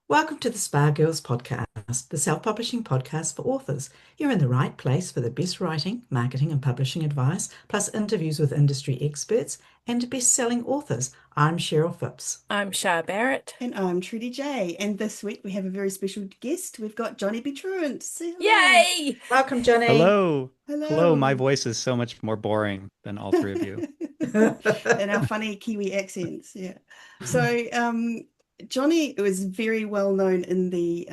Welcome to the Spa Girls podcast, the self-publishing podcast for authors. You're in the right place for the best writing, marketing, and publishing advice, plus interviews with industry experts and best-selling authors. I'm Cheryl Phipps. I'm Shah Barrett. And I'm Trudy J. And this week we have a very special guest. We've got Johnny B. Truant. Say hello. Yay! Welcome, Johnny. Hello. Hello. My Hello. voice is so much more boring than all three of you. And our funny Kiwi accents. Yeah. So, Johnny was very well known in the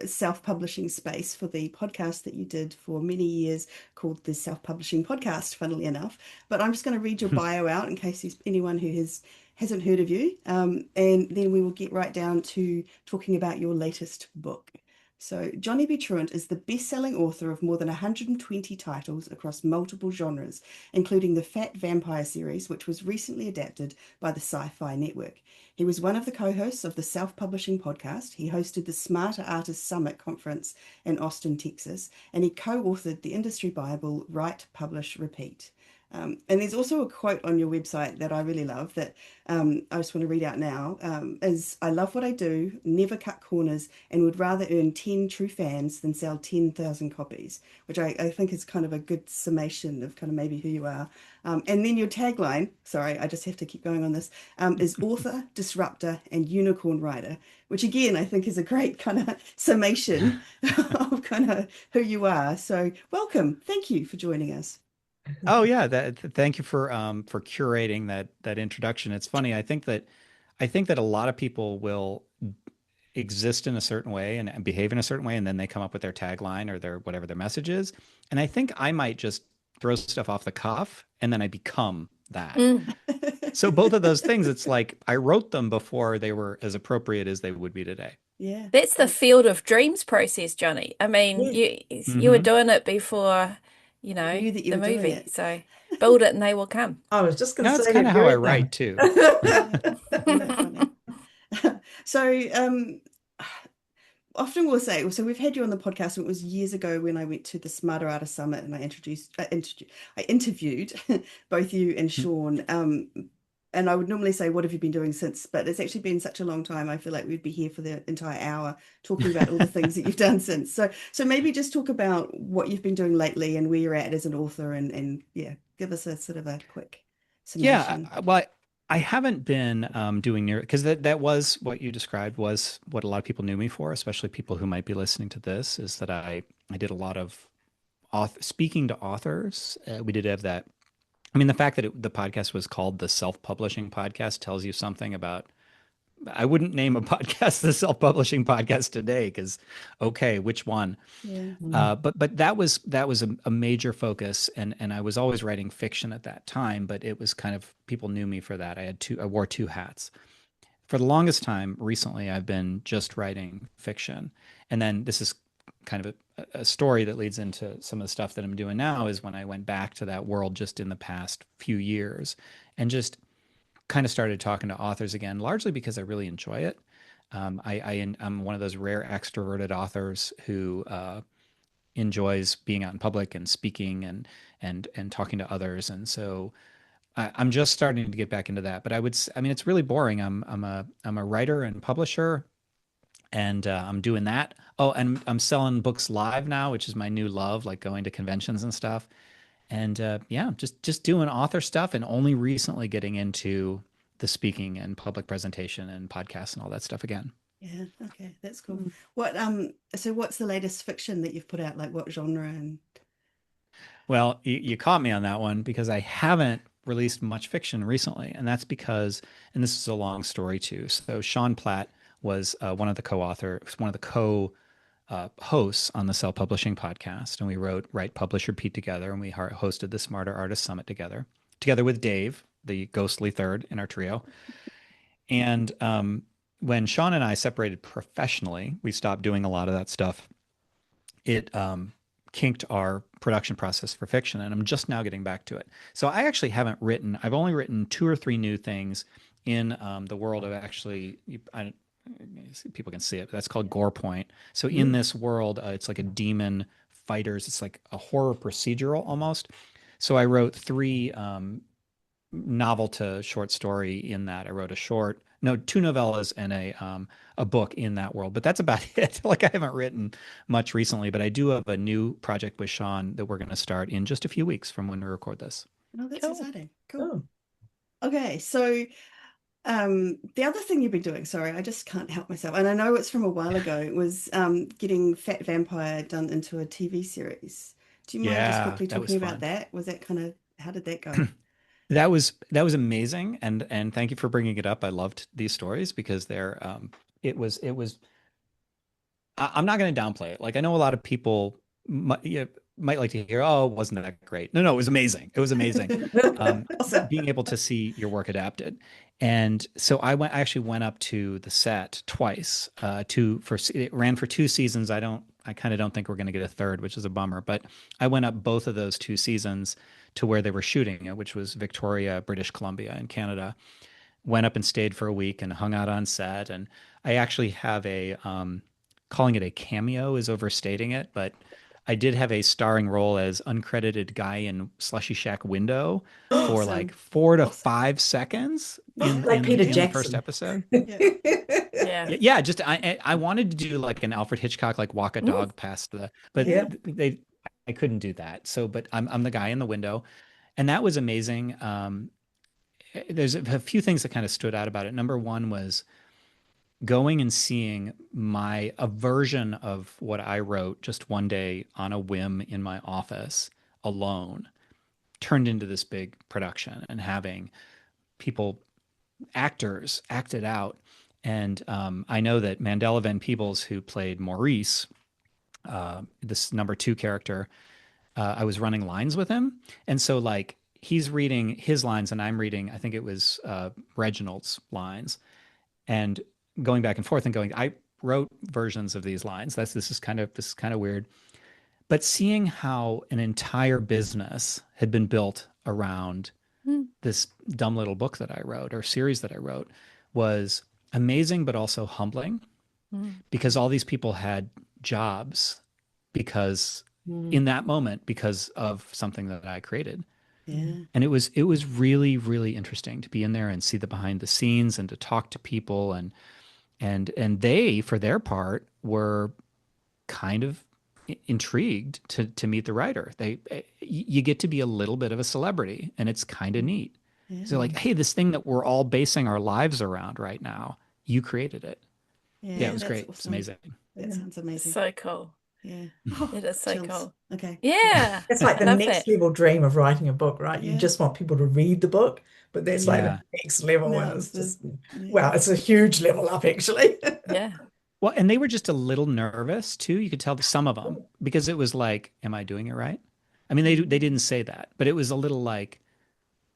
self-publishing space for the podcast that you did for many years called the Self-Publishing Podcast, funnily enough. But I'm just going to read your bio out in case there's anyone who hasn't heard of you. And then we will get right down to talking about your latest book. So Johnny B. Truant is the best-selling author of more than 120 titles across multiple genres, including the Fat Vampire series, which was recently adapted by the SyFy network. He was one of the co-hosts of the Self-Publishing Podcast. He hosted the Smarter Artist Summit Conference in Austin, Texas, and he co-authored the industry Bible, Write, Publish, Repeat. And there's also a quote on your website that I really love that I just want to read out now, is I love what I do, never cut corners, and would rather earn 10 true fans than sell 10,000 copies, which I think is kind of a good summation of kind of maybe who you are. And then your tagline, sorry, I just have to keep going on this, is author, disruptor, and unicorn writer, which again, I think is a great kind of summation of kind of who you are. So welcome. Thank you for joining us. Oh yeah, thank you for curating that introduction. It's funny. I think that a lot of people will exist in a certain way and behave in a certain way, and then they come up with their tagline or their whatever their message is. And I think I might just throw stuff off the cuff and then I become that. Mm. So both of those things, it's like I wrote them before they were as appropriate as they would be today. Yeah. That's the field of dreams process, Johnny. I mean, Yeah. you were doing it before, You knew that you the were doing movie. it. So build it and they will come. I was just going No, to it's say kind to of how I Garrett them. write too. Yeah, funny. So often we'll say, so we've had you on the podcast, and it was years ago when I went to the Smarter Artist Summit and I interviewed both you and Sean. And I would normally say, what have you been doing since? But it's actually been such a long time. I feel like we'd be here for the entire hour talking about all the things that you've done since. So maybe just talk about what you've been doing lately and where you're at as an author, and yeah, give us a sort of a quick Yeah, summation. well, I haven't been doing near because that was what you described was what a lot of people knew me for, especially people who might be listening to this, is that I did a lot of speaking to authors. We did have that. I mean, the fact that the podcast was called the Self-Publishing Podcast tells you something about. I wouldn't name a podcast the Self-Publishing Podcast today because, okay, which one? Yeah. But that was a major focus, and I was always writing fiction at that time. But it was kind of people knew me for that. I wore two hats for the longest time. Recently, I've been just writing fiction, and then this is kind of a story that leads into some of the stuff that I'm doing now. Is when I went back to that world just in the past few years, and just kind of started talking to authors again, largely because I really enjoy it. I'm one of those rare extroverted authors who enjoys being out in public and speaking and talking to others, and so I'm just starting to get back into that. But I mean, it's really boring. I'm a writer and publisher, and I'm doing that. Oh, and I'm selling books live now, which is my new love, like going to conventions and stuff. And yeah, just doing author stuff, and only recently getting into the speaking and public presentation and podcasts and all that stuff again. Yeah. Okay. That's cool. So what's the latest fiction that you've put out? Like what genre? And Well, you caught me on that one because I haven't released much fiction recently, and that's because, and this is a long story too. So Sean Platt was one of the co-authors, one of the co-hosts on the Self Publishing Podcast, and we wrote Write, Publish, Repeat together, and we hosted the Smarter Artist Summit together with Dave, the ghostly third in our trio. And when Sean and I separated professionally, we stopped doing a lot of that stuff. It kinked our production process for fiction, and I'm just now getting back to it. So I actually haven't written. I've only written two or three new things in the world of actually. People can see it, but that's called Gore Point. So in this world, it's like a demon fighters. It's like a horror procedural almost. So I wrote three novel to short story in that. I wrote a short no, two novellas and a book in that world, but that's about it. Like I haven't written much recently, but I do have a new project with Sean that we're going to start in just a few weeks from when we record this. Oh, that's Cool. exciting. Cool. Oh, Okay, so the other thing you've been doing, sorry, I just can't help myself, and I know it's from a while ago, was getting Fat Vampire done into a TV series. Do you mind just Yeah, quickly that was talking about fun. that? Was that kind of, how did that go? That was amazing, and thank you for bringing it up. I loved these stories because it was I'm not going to downplay it. Like I know a lot of people might like to hear, "Oh, wasn't that great?" No, no, it was amazing. It was amazing. Awesome. Being able to see your work adapted, and so I actually went up to the set twice. It ran for 2 seasons. I kind of don't think we're going to get a third, which is a bummer. But I went up both of those 2 seasons to where they were shooting, which was Victoria, British Columbia, in Canada. Went up and stayed for a week and hung out on set. And I actually have calling it a cameo is overstating it, but I did have a starring role as uncredited guy in Slushy Shack window for like Awesome. 4 to 5 seconds in like Peter the first Jackson. episode. Yeah. Yeah. Yeah, just I wanted to do like an Alfred Hitchcock, like walk a dog past but Yeah. I couldn't do that. So, but I'm the guy in the window, and that was amazing. There's a few things that kind of stood out about it. Number one was going and seeing a version of what I wrote just one day on a whim in my office alone turned into this big production and having people, actors, act it out. And I know that Mandela Van Peebles, who played Maurice, this number two character, I was running lines with him. And so, like, he's reading his lines and I'm reading, I think it was Reginald's lines, and going back and forth and going, I wrote versions of these lines. This is kind of weird. But seeing how an entire business had been built around Mm. this dumb little book that I wrote or series that I wrote was amazing, but also humbling Mm. because all these people had jobs because Mm. in that moment, because of something that I created. Yeah. And it was really, really interesting to be in there and see the behind the scenes and to talk to people and they, for their part, were kind of intrigued to meet the writer. You get to be a little bit of a celebrity, and it's kind of neat. Yeah. So like, hey, this thing that we're all basing our lives around right now, you created it. Yeah, it was that's great. It was awesome. amazing. That sounds amazing. So cool. Yeah. It is so Chills. cool. Okay. Yeah. It's like the Love next that. level dream of writing a book, right? You Yeah. just want people to read the book, but that's like Yeah. the next level, and Now it's the just, yeah. wow, it's a huge level up, actually. Yeah. Well, and they were just a little nervous too. You could tell some of them because it was like, am I doing it right? I mean, they didn't say that, but it was a little like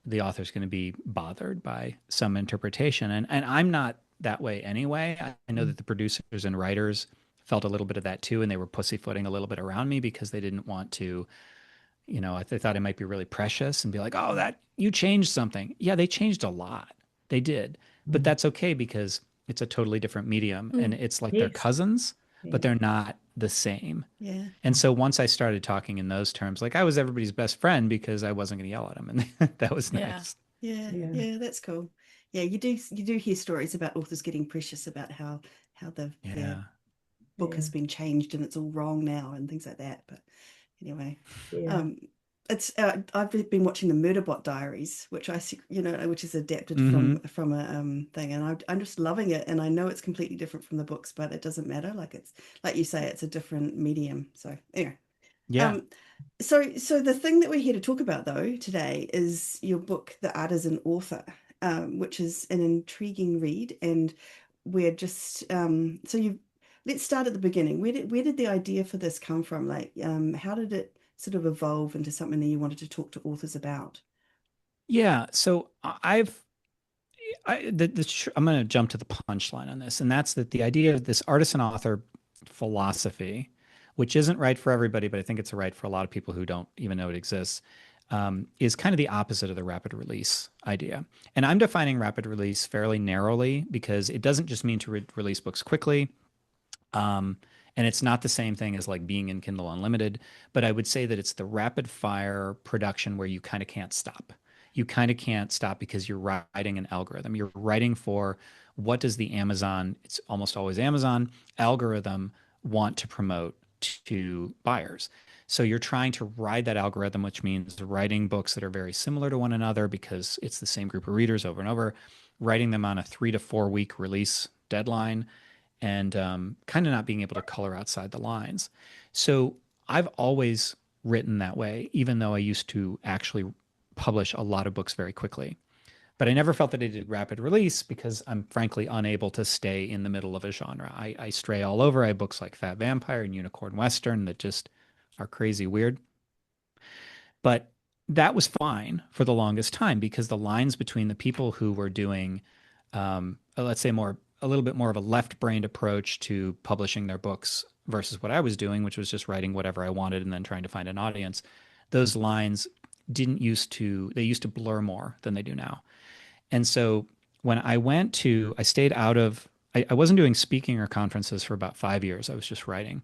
the author's going to be bothered by some interpretation. And I'm not that way anyway. I know that the producers and writers felt a little bit of that too, and they were pussyfooting a little bit around me because they didn't want to, they thought it might be really precious and be like, oh, that you changed something. Yeah, they changed a lot. They did. But that's okay because it's a totally different medium and it's like they're Yes. cousins, but Yeah. they're not the same. Yeah. And so once I started talking in those terms, like I was everybody's best friend because I wasn't going to yell at them. And that was Yeah. nice. Yeah. Yeah. Yeah. That's cool. Yeah, you do hear stories about authors getting precious about how their Yeah. book has Yeah. been changed and it's all wrong now and things like that. But anyway, Yeah. it's I've been watching the Murderbot Diaries, which which is adapted Mhm. from a thing, and I'm just loving it. And I know it's completely different from the books, but it doesn't matter. Like it's like you say, it's a different medium. So anyway, Yeah. so the thing that we're here to talk about though today is your book, The Artisan Author, which is an intriguing read, and we're just let's start at the beginning. Where did the idea for this come from? Like, how did it sort of evolve into something that you wanted to talk to authors about? Yeah. So I'm going to jump to the punchline on this, and that's that the idea of this artisan author philosophy, which isn't right for everybody, but I think it's right for a lot of people who don't even know it exists, is kind of the opposite of the rapid release idea. And I'm defining rapid release fairly narrowly because it doesn't just mean to release books quickly. And it's not the same thing as like being in Kindle Unlimited, but I would say that it's the rapid fire production where you kind of can't stop. You kind of can't stop because you're writing an algorithm. You're writing for what does the Amazon, it's almost always Amazon, algorithm want to promote to buyers. So you're trying to ride that algorithm, which means writing books that are very similar to one another because it's the same group of readers over and over, writing them on a 3 to 4 week release deadline, and kind of not being able to color outside the lines. So I've always written that way, even though I used to actually publish a lot of books very quickly. But I never felt that I did rapid release because I'm frankly unable to stay in the middle of a genre. I stray all over. I have books like Fat Vampire and Unicorn Western that just are crazy weird. But that was fine for the longest time because the lines between the people who were doing, let's say, a little bit more of a left-brained approach to publishing their books versus what I was doing, which was just writing whatever I wanted and then trying to find an audience. Those lines they used to blur more than they do now. And so when I stayed out of, I wasn't doing speaking or conferences for about 5 years. I was just writing.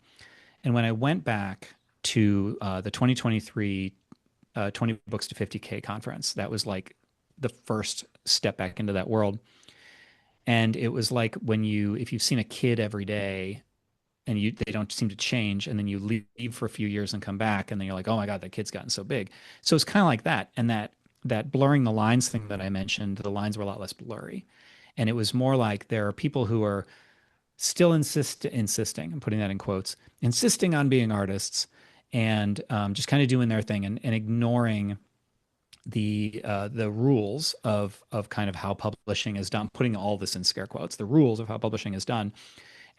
And when I went back to the 2023 20 Books to 50K conference, that was like the first step back into that world. And it was like if you've seen a kid every day and they don't seem to change, and then you leave for a few years and come back, and then you're like, oh my God, that kid's gotten so big. So it's kind of like that. And that blurring the lines thing that I mentioned, the lines were a lot less blurry. And it was more like there are people who are still insisting, I'm putting that in quotes, insisting on being artists and just kind of doing their thing and ignoring the rules of kind of how publishing is done, putting all this in scare quotes, the rules of how publishing is done.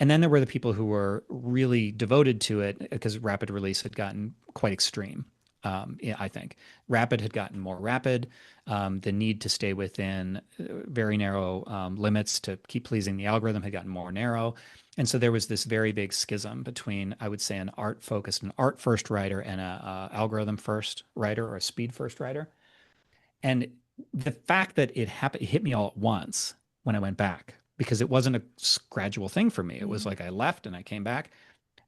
And then there were the people who were really devoted to it because rapid release had gotten quite extreme. I think rapid had gotten more rapid. The need to stay within very narrow limits to keep pleasing the algorithm had gotten more narrow. And so there was this very big schism between, I would say, an art first writer and a algorithm first writer or a speed first writer. And the fact that it happened, it hit me all at once when I went back because it wasn't a gradual thing for me. It was like I left and I came back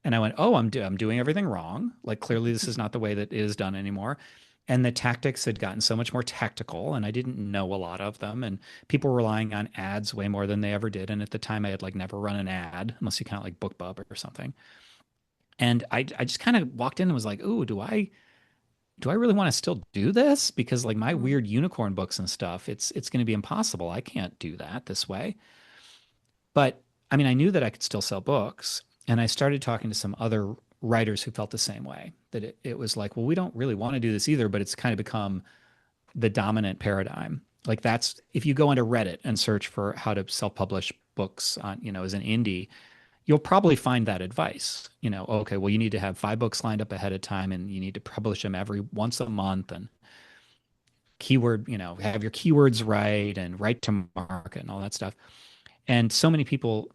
and I went, oh, I'm doing everything wrong. Like clearly this is not the way that it is done anymore. And the tactics had gotten so much more tactical and I didn't know a lot of them. And people were relying on ads way more than they ever did. And at the time I had like never run an ad unless you count like BookBub or something. And I just kind of walked in and was like, ooh, do I really want to still do this? Because like my weird unicorn books and stuff, it's going to be impossible. I can't do that this way. But I mean, I knew that I could still sell books. And I started talking to some other writers who felt the same way, that it was like, well, we don't really want to do this either, but it's kind of become the dominant paradigm. Like that's, if you go into Reddit and search for how to self-publish books on, as an indie, you'll probably find that advice. Okay, well, you need to have 5 books lined up ahead of time and you need to publish them every once a month and have your keywords right and write to market and all that stuff. And so many people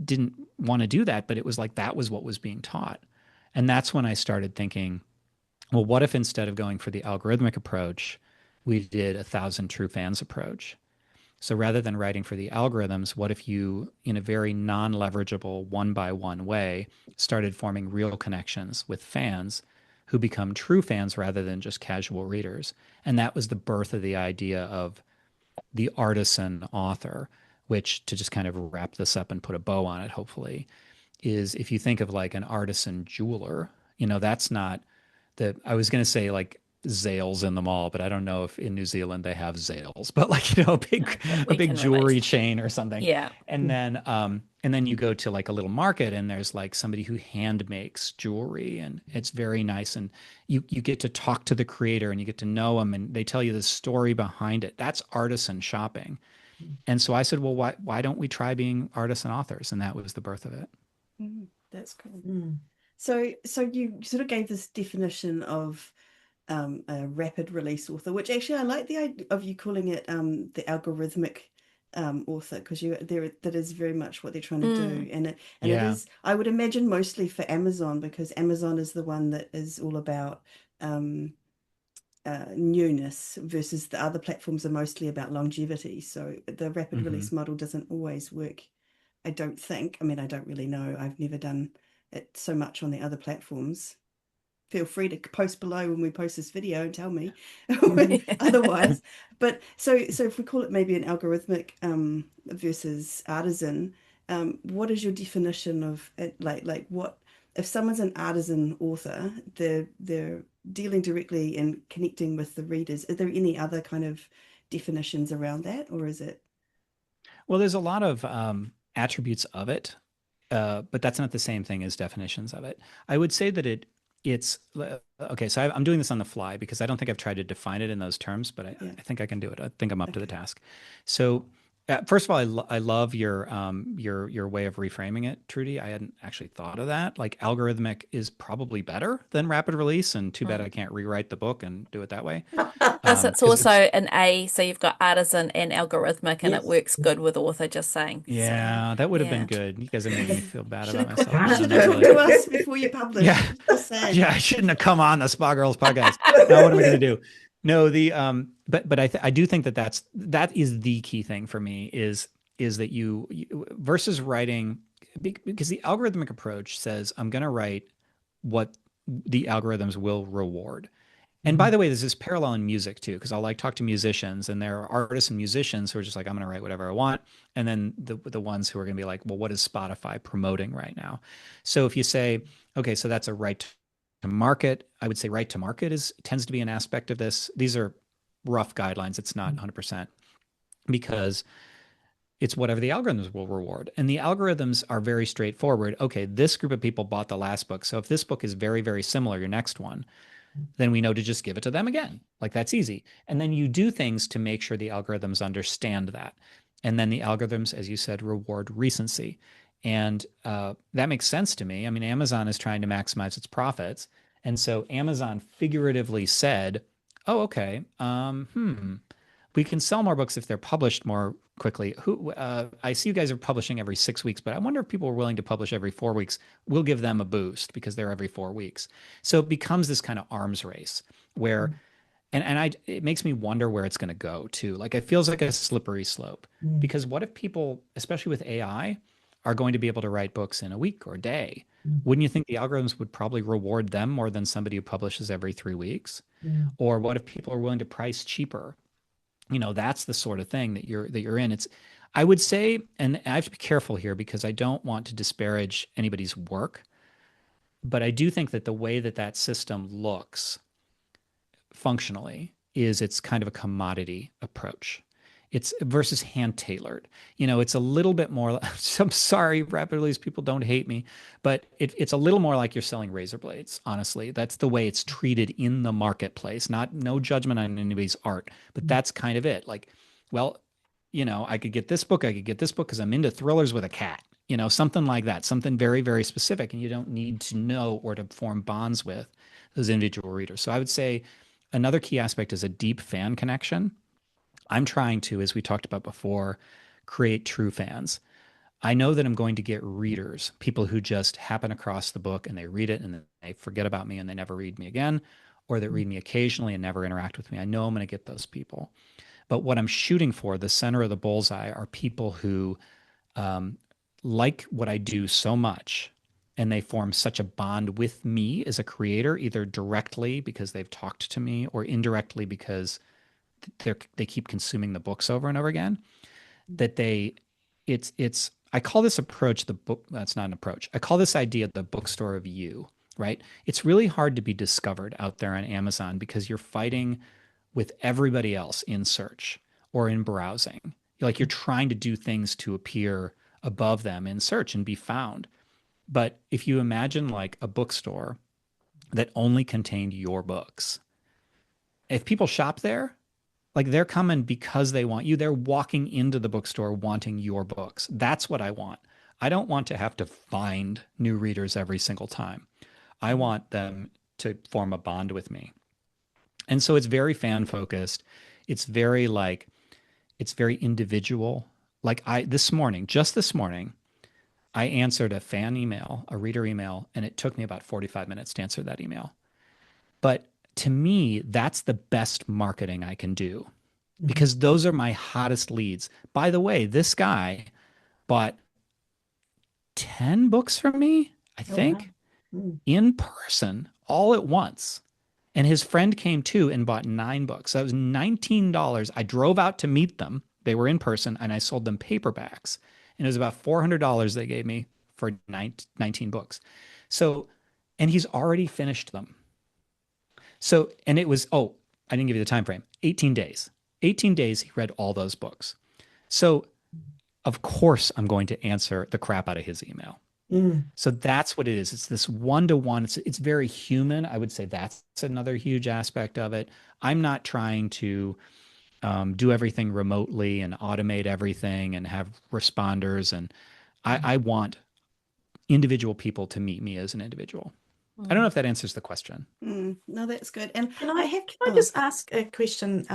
didn't want to do that, but it was like that was what was being taught. And that's when I started thinking, well, what if instead of going for the algorithmic approach, we did 1,000 true fans approach? So rather than writing for the algorithms, what if you, in a very non-leverageable one-by-one way, started forming real connections with fans who become true fans rather than just casual readers? And that was the birth of the idea of the artisan author, which, to just kind of wrap this up and put a bow on it, hopefully, is if you think of like an artisan jeweler, that's not I was going to say like Zales in the mall, but I don't know if in New Zealand they have Zales, but like, a big jewelry chain or something. Yeah. And then you go to like a little market and there's like somebody who hand makes jewelry and it's very nice. And you get to talk to the creator and you get to know them and they tell you the story behind it. That's artisan shopping. And so I said, well, why don't we try being artisan authors? And that was the birth of it. That's cool. So you sort of gave this definition of a rapid release author, which actually I like the idea of you calling it the algorithmic author, because that is very much what they're trying to do. And it is, I would imagine, mostly for Amazon, because Amazon is the one that is all about newness, versus the other platforms are mostly about longevity. So the rapid release model doesn't always work, I don't think. I mean, I don't really know. I've never done it so much on the other platforms. feel free to post below when we post this video and tell me Mhm. otherwise. But so if we call it maybe an algorithmic versus artisan, what is your definition of it? Like what if someone's an artisan author, they're dealing directly and connecting with the readers. Are there any other kind of definitions around that, or is it? Well, there's a lot of attributes of it, but that's not the same thing as definitions of it. I would say that it's okay. So I'm doing this on the fly because I don't think I've tried to define it in those terms, but Yeah. I think I can do it. I think I'm up to the Okay. task. So first of all, I love your way of reframing it, Trudy. I hadn't actually thought of that. Like algorithmic is probably better than rapid release, and too bad I can't rewrite the book and do it that way. Plus, it's Because also it's an A, so you've got artisan and algorithmic, and it Yes. works good with author, just saying. So, yeah, that would have been yeah. good. You guys are making me feel bad Should about have myself. should Not have talked really. to us before you published. Yeah. Just saying. Yeah, I shouldn't have come on the Spa Girls podcast. Now what am I going to do? No, but I do think that that is the key thing for me is that you versus writing because the algorithmic approach says I'm going to write what the algorithms will reward. And by Mhm. the way, there's this parallel in music too, because I'll like talk to musicians, and there are artists and musicians who are just like, I'm going to write whatever I want, and then the ones who are going to be like, well, what is Spotify promoting right now? So if you say, okay, so that's a right to market, I would say right to market tends to be an aspect of this. These are rough guidelines. It's not 100% because it's whatever the algorithms will reward. And the algorithms are very straightforward. Okay, this group of people bought the last book. So if this book is very, very similar, your next one, then we know to just give it to them again. Like that's easy. And then you do things to make sure the algorithms understand that. And then the algorithms, as you said, reward recency. And that makes sense to me. I mean, Amazon is trying to maximize its profits. And so Amazon figuratively said, oh, okay, we can sell more books if they're published more quickly. I see you guys are publishing every 6 weeks, but I wonder if people are willing to publish every 4 weeks. We'll give them a boost because they're every 4 weeks. So it becomes this kind of arms race where, it makes me wonder where it's going to go too. Like it feels like a slippery slope Mhm. because what if people, especially with AI, are going to be able to write books in a week or a day? Mhm. Wouldn't you think the algorithms would probably reward them more than somebody who publishes every 3 weeks? Mhm. Or what if people are willing to price cheaper? That's the sort of thing that you're in. I would say, and I have to be careful here because I don't want to disparage anybody's work, but I do think that the way that that system looks functionally is it's kind of a commodity approach. It's versus hand tailored. It's a little bit more. I'm sorry, rapid release people don't hate me, but it's a little more like you're selling razor blades. Honestly, that's the way it's treated in the marketplace. Not no judgment on anybody's art, but that's kind of it. Like, well, I could get this book. I could get this book because I'm into thrillers with a cat. Something like that. Something very, very specific, and you don't need to know or to form bonds with those individual readers. So I would say another key aspect is a deep fan connection. I'm trying to, as we talked about before, create true fans. I know that I'm going to get readers, people who just happen across the book and they read it and then they forget about me and they never read me again, or that read me occasionally and never interact with me. I know I'm going to get those people. But what I'm shooting for, the center of the bullseye, are people who um, like what I do so much and they form such a bond with me as a creator, either directly because they've talked to me or indirectly because they keep consuming the books over and over again, that it's I call this approach the book. That's not an approach. I call this idea the bookstore of you, right? It's really hard to be discovered out there on Amazon because you're fighting with everybody else in search or in browsing. Like you're trying to do things to appear above them in search and be found. But if you imagine like a bookstore that only contained your books, if people shop there, like they're coming because they want you. They're walking into the bookstore wanting your books. That's what I want. I don't want to have to find new readers every single time. I want them to form a bond with me. And so it's very fan focused. It's very it's very individual. Like just this morning, I answered a fan email, a reader email, and it took me about 45 minutes to answer that email. But to me, that's the best marketing I can do because those are my hottest leads. By the way, this guy bought 10 books from me, I Oh, wow. think, in person all at once. And his friend came too and bought 9 books. So that was $19. I drove out to meet them. They were in person, and I sold them paperbacks. And it was about $400 they gave me for 19 books. So, and he's already finished them. So, and it was, oh, I didn't give you the time frame. 18 days. 18 days, he read all those books. So, of course, I'm going to answer the crap out of his email. So that's what it is. It's this one-to-one. It's very human. I would say that's another huge aspect of it. I'm not trying to do everything remotely and automate everything and have responders. And I want individual people to meet me as an individual. I don't know if that answers the question. No, that's good. And Can I just ask a question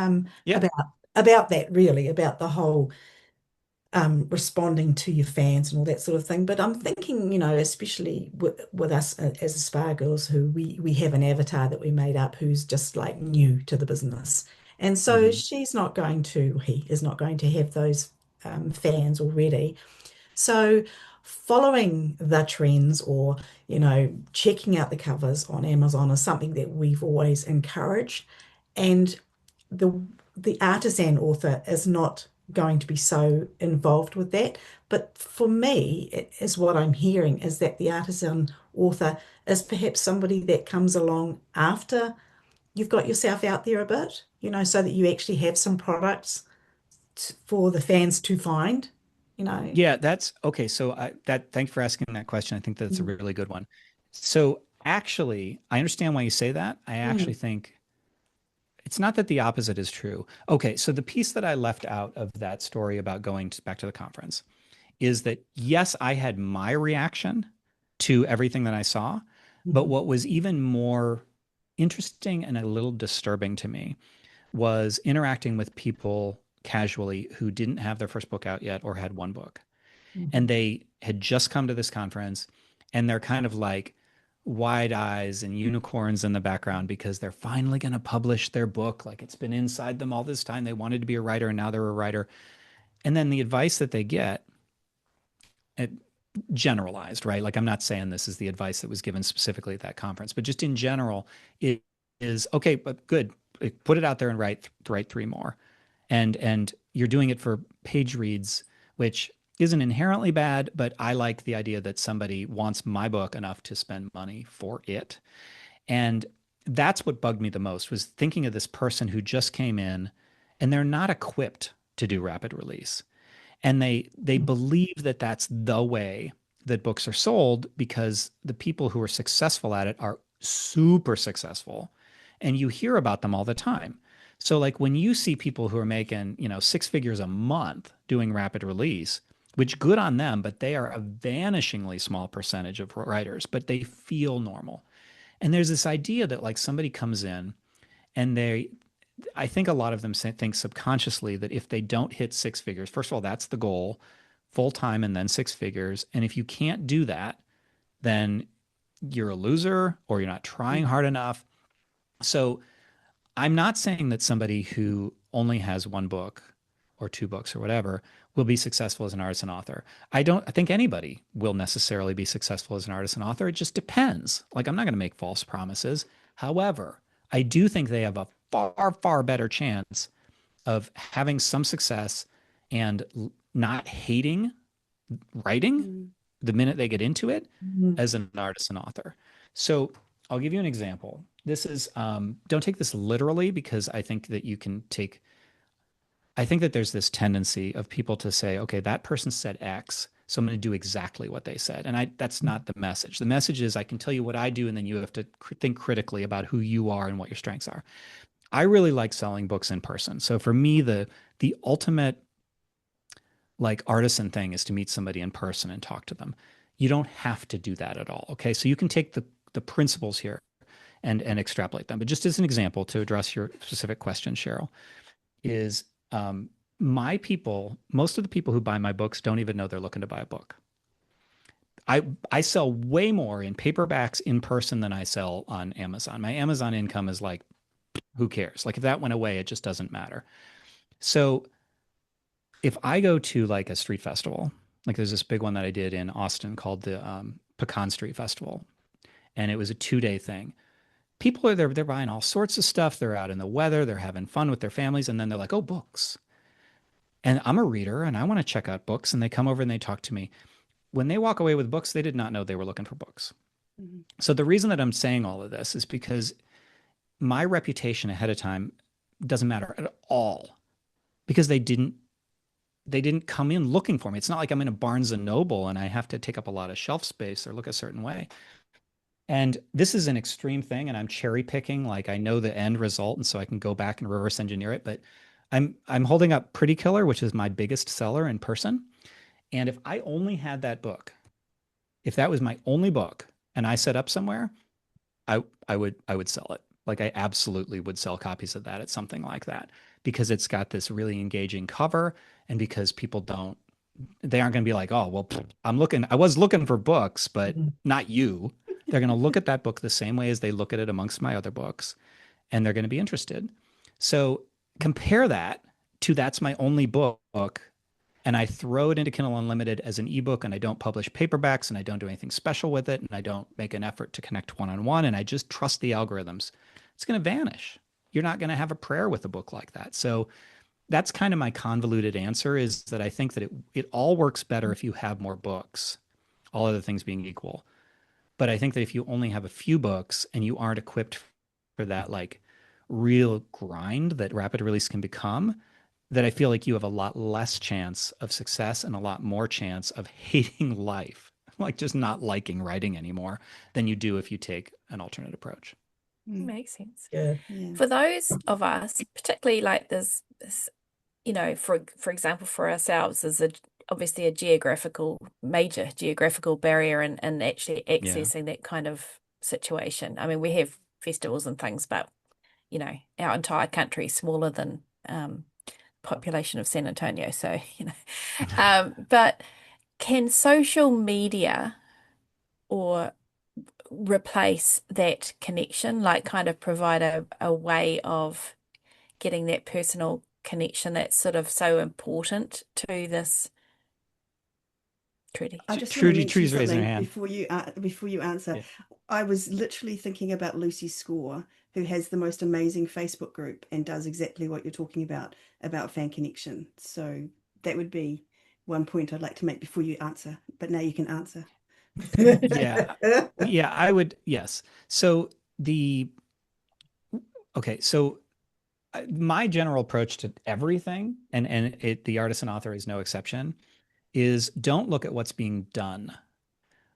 Yeah. about that, really, about the whole responding to your fans and all that sort of thing. But I'm thinking, especially with us as Aspire Girls, who we have an avatar that we made up who's just like new to the business. And so he is not going to have those fans already. So following the trends or, checking out the covers on Amazon is something that we've always encouraged. And the artisan author is not going to be so involved with that. But for me, is what I'm hearing is that the artisan author is perhaps somebody that comes along after you've got yourself out there a bit, so that you actually have some products for the fans to find, Yeah, that's okay. So thanks for asking that question. I think that's a really good one. So actually, I understand why you say that. I actually think it's not that the opposite is true. Okay, so the piece that I left out of that story about going back to the conference is that, yes, I had my reaction to everything that I saw, but what was even more interesting and a little disturbing to me was interacting with people casually who didn't have their first book out yet or had one book. And they had just come to this conference, and they're kind of like wide eyes and unicorns in the background because they're finally going to publish their book. Like, it's been inside them all this time. They wanted to be a writer, and now they're a writer. And then the advice that they get, it generalized, right? Like, I'm not saying this is the advice that was given specifically at that conference, but just in general, it is okay, but good. Put it out there and write 3 more. And you're doing it for page reads, which isn't inherently bad, but I like the idea that somebody wants my book enough to spend money for it. And that's what bugged me the most, was thinking of this person who just came in and they're not equipped to do rapid release. And they believe that that's the way that books are sold because the people who are successful at it are super successful. And you hear about them all the time. So like when you see people who are making, 6 figures a month doing rapid release, which good on them, but they are a vanishingly small percentage of writers, but they feel normal. And there's this idea that like somebody comes in and I think a lot of them think subconsciously that if they don't hit 6 figures, first of all, that's the goal, full time and then 6 figures. And if you can't do that, then you're a loser or you're not trying hard enough. So I'm not saying that somebody who only has 1 book or 2 books or whatever will be successful as an artisan author. I think anybody will necessarily be successful as an artisan author. It just depends. Like, I'm not going to make false promises. However, I do think they have a far, far better chance of having some success and not hating writing the minute they get into it as an artisan author. So I'll give you an example. This is, don't take this literally because I think that I think that there's this tendency of people to say, okay, that person said X, so I'm going to do exactly what they said. And that's not the message. The message is I can tell you what I do, and then you have to think critically about who you are and what your strengths are. I really like selling books in person. So for me, the ultimate like artisan thing is to meet somebody in person and talk to them. You don't have to do that at all. Okay. So you can take the principles here and extrapolate them. But just as an example to address your specific question, Cheryl, is most of the people who buy my books don't even know they're looking to buy a book. I sell way more in paperbacks in person than I sell on Amazon. My Amazon income is like, who cares? Like if that went away, it just doesn't matter. So if I go to like a street festival, like there's this big one that I did in Austin called the Pecan Street Festival, and it was a 2-day thing. people are there, they're buying all sorts of stuff. They're out in the weather, they're having fun with their families, and then they're like, oh, books. And I'm a reader and I want to check out books. And they come over and they talk to me. When they walk away with books, they did not know they were looking for books. Mhm. So the reason that I'm saying all of this is because my reputation ahead of time doesn't matter at all, because they didn't come in looking for me. It's not like I'm in a Barnes and Noble and I have to take up a lot of shelf space or look a certain way. And this is an extreme thing, and I'm cherry picking. Like, I know the end result, and so I can go back and reverse engineer it. But I'm holding up Pretty Killer, which is my biggest seller in person. And if I only had that book, if that was my only book, and I set up somewhere, I would sell it. Like, I absolutely would sell copies of that at something like that, because it's got this really engaging cover, and because they aren't going to be like, oh, well, I was looking for books, but not you. They're going to look at that book the same way as they look at it amongst my other books, and they're going to be interested. So compare that to that's my only book, and I throw it into Kindle Unlimited as an ebook, and I don't publish paperbacks, and I don't do anything special with it, and I don't make an effort to connect one-on-one, and I just trust the algorithms. It's going to vanish. You're not going to have a prayer with a book like that. So that's kind of my convoluted answer, is that I think that it all works better if you have more books, all other things being equal. But I think that if you only have a few books and you aren't equipped for that like real grind that rapid release can become, that I feel like you have a lot less chance of success and a lot more chance of hating life, like just not liking writing anymore, than you do if you take an alternate approach. Makes sense. Yeah. Yeah. For those of us, particularly like there's this, for example, for ourselves, there's obviously a major geographical barrier in actually accessing that kind of situation. I mean, we have festivals and things, but our entire country is smaller than population of San Antonio. So, but can social media or replace that connection, like kind of provide a way of getting that personal connection that's sort of so important to this? Trudy. I just want to mention Trudy's raising her something hand. before you answer. Yeah. I was literally thinking about Lucy Score, who has the most amazing Facebook group and does exactly what you're talking about fan connection. So that would be one point I'd like to make before you answer. But now you can answer. Yeah. Yeah, I would. Yes. So my general approach to everything, and the Artisan Author is no exception, is don't look at what's being done.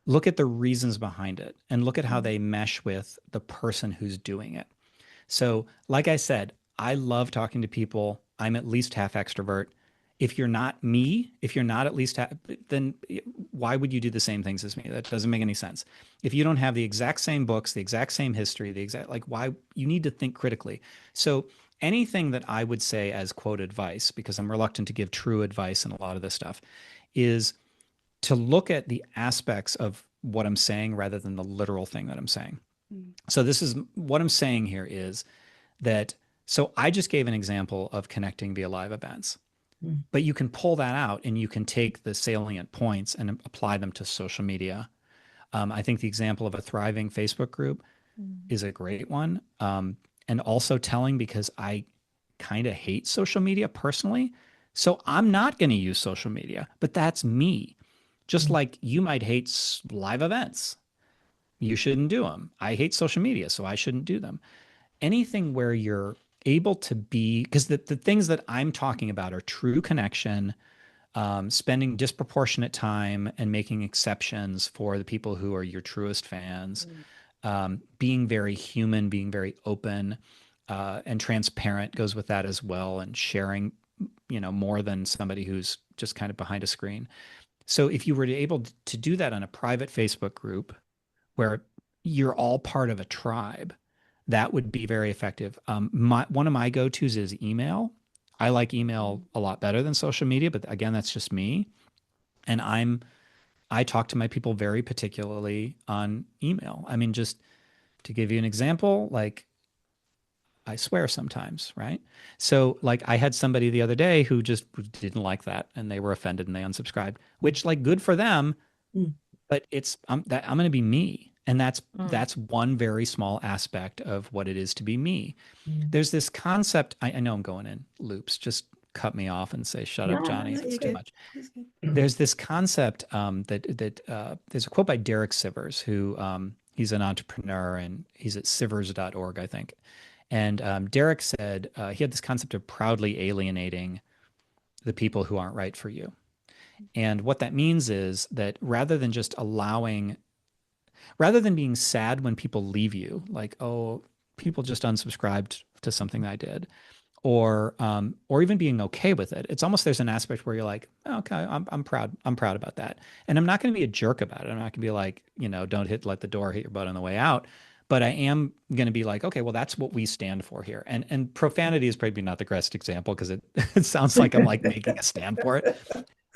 Look at the reasons behind it, and look at how they mesh with the person who's doing it. So, like I said, I love talking to people. I'm at least half extrovert. If you're not me, if you're not at least then why would you do the same things as me? That doesn't make any sense. If you don't have the exact same books, the exact same history, why you need to think critically. So anything that I would say as quote advice, because I'm reluctant to give true advice in a lot of this stuff, is to look at the aspects of what I'm saying rather than the literal thing that I'm saying. So this is what I'm saying here is that, so I just gave an example of connecting via live events. But you can pull that out and you can take the salient points and apply them to social media. I think the example of a thriving Facebook group is a great one. And also telling, because I kind of hate social media personally. So I'm not going to use social media, but that's me. Just like you might hate live events. You shouldn't do them. I hate social media, so I shouldn't do them. Anything where you're able to be, because the things that I'm talking about are true connection, spending disproportionate time and making exceptions for the people who are your truest fans, being very human, being very open, and transparent goes with that as well, and sharing, more than somebody who's just kind of behind a screen. So if you were able to do that on a private Facebook group where you're all part of a tribe, that would be very effective. One of my go-tos is email. I like email a lot better than social media, but again, that's just me. And I talk to my people very particularly on email. I mean, just to give you an example, like I swear sometimes, right? So like I had somebody the other day who just didn't like that, and they were offended and they unsubscribed, which, like, good for them. But I'm going to be me. And that's one very small aspect of what it is to be me. There's this concept. I know I'm going in loops. Just cut me off and say, "Shut up, Johnny. No, If it's you're too good. much." That's good. There's this concept there's a quote by Derek Sivers, who he's an entrepreneur and he's at sivers.org, I think. And Derek said he had this concept of proudly alienating the people who aren't right for you. And what that means is that rather than being sad when people leave you, like, oh, people just unsubscribed to something I did, or even being okay with it, it's almost, there's an aspect where you're like, oh, okay, I'm proud about that, and I'm not going to be a jerk about it. I'm not going to be like, don't let the door hit your butt on the way out. But I am going to be like, okay, well, that's what we stand for here. And profanity is probably not the best example because it sounds like I'm like making a stand for it.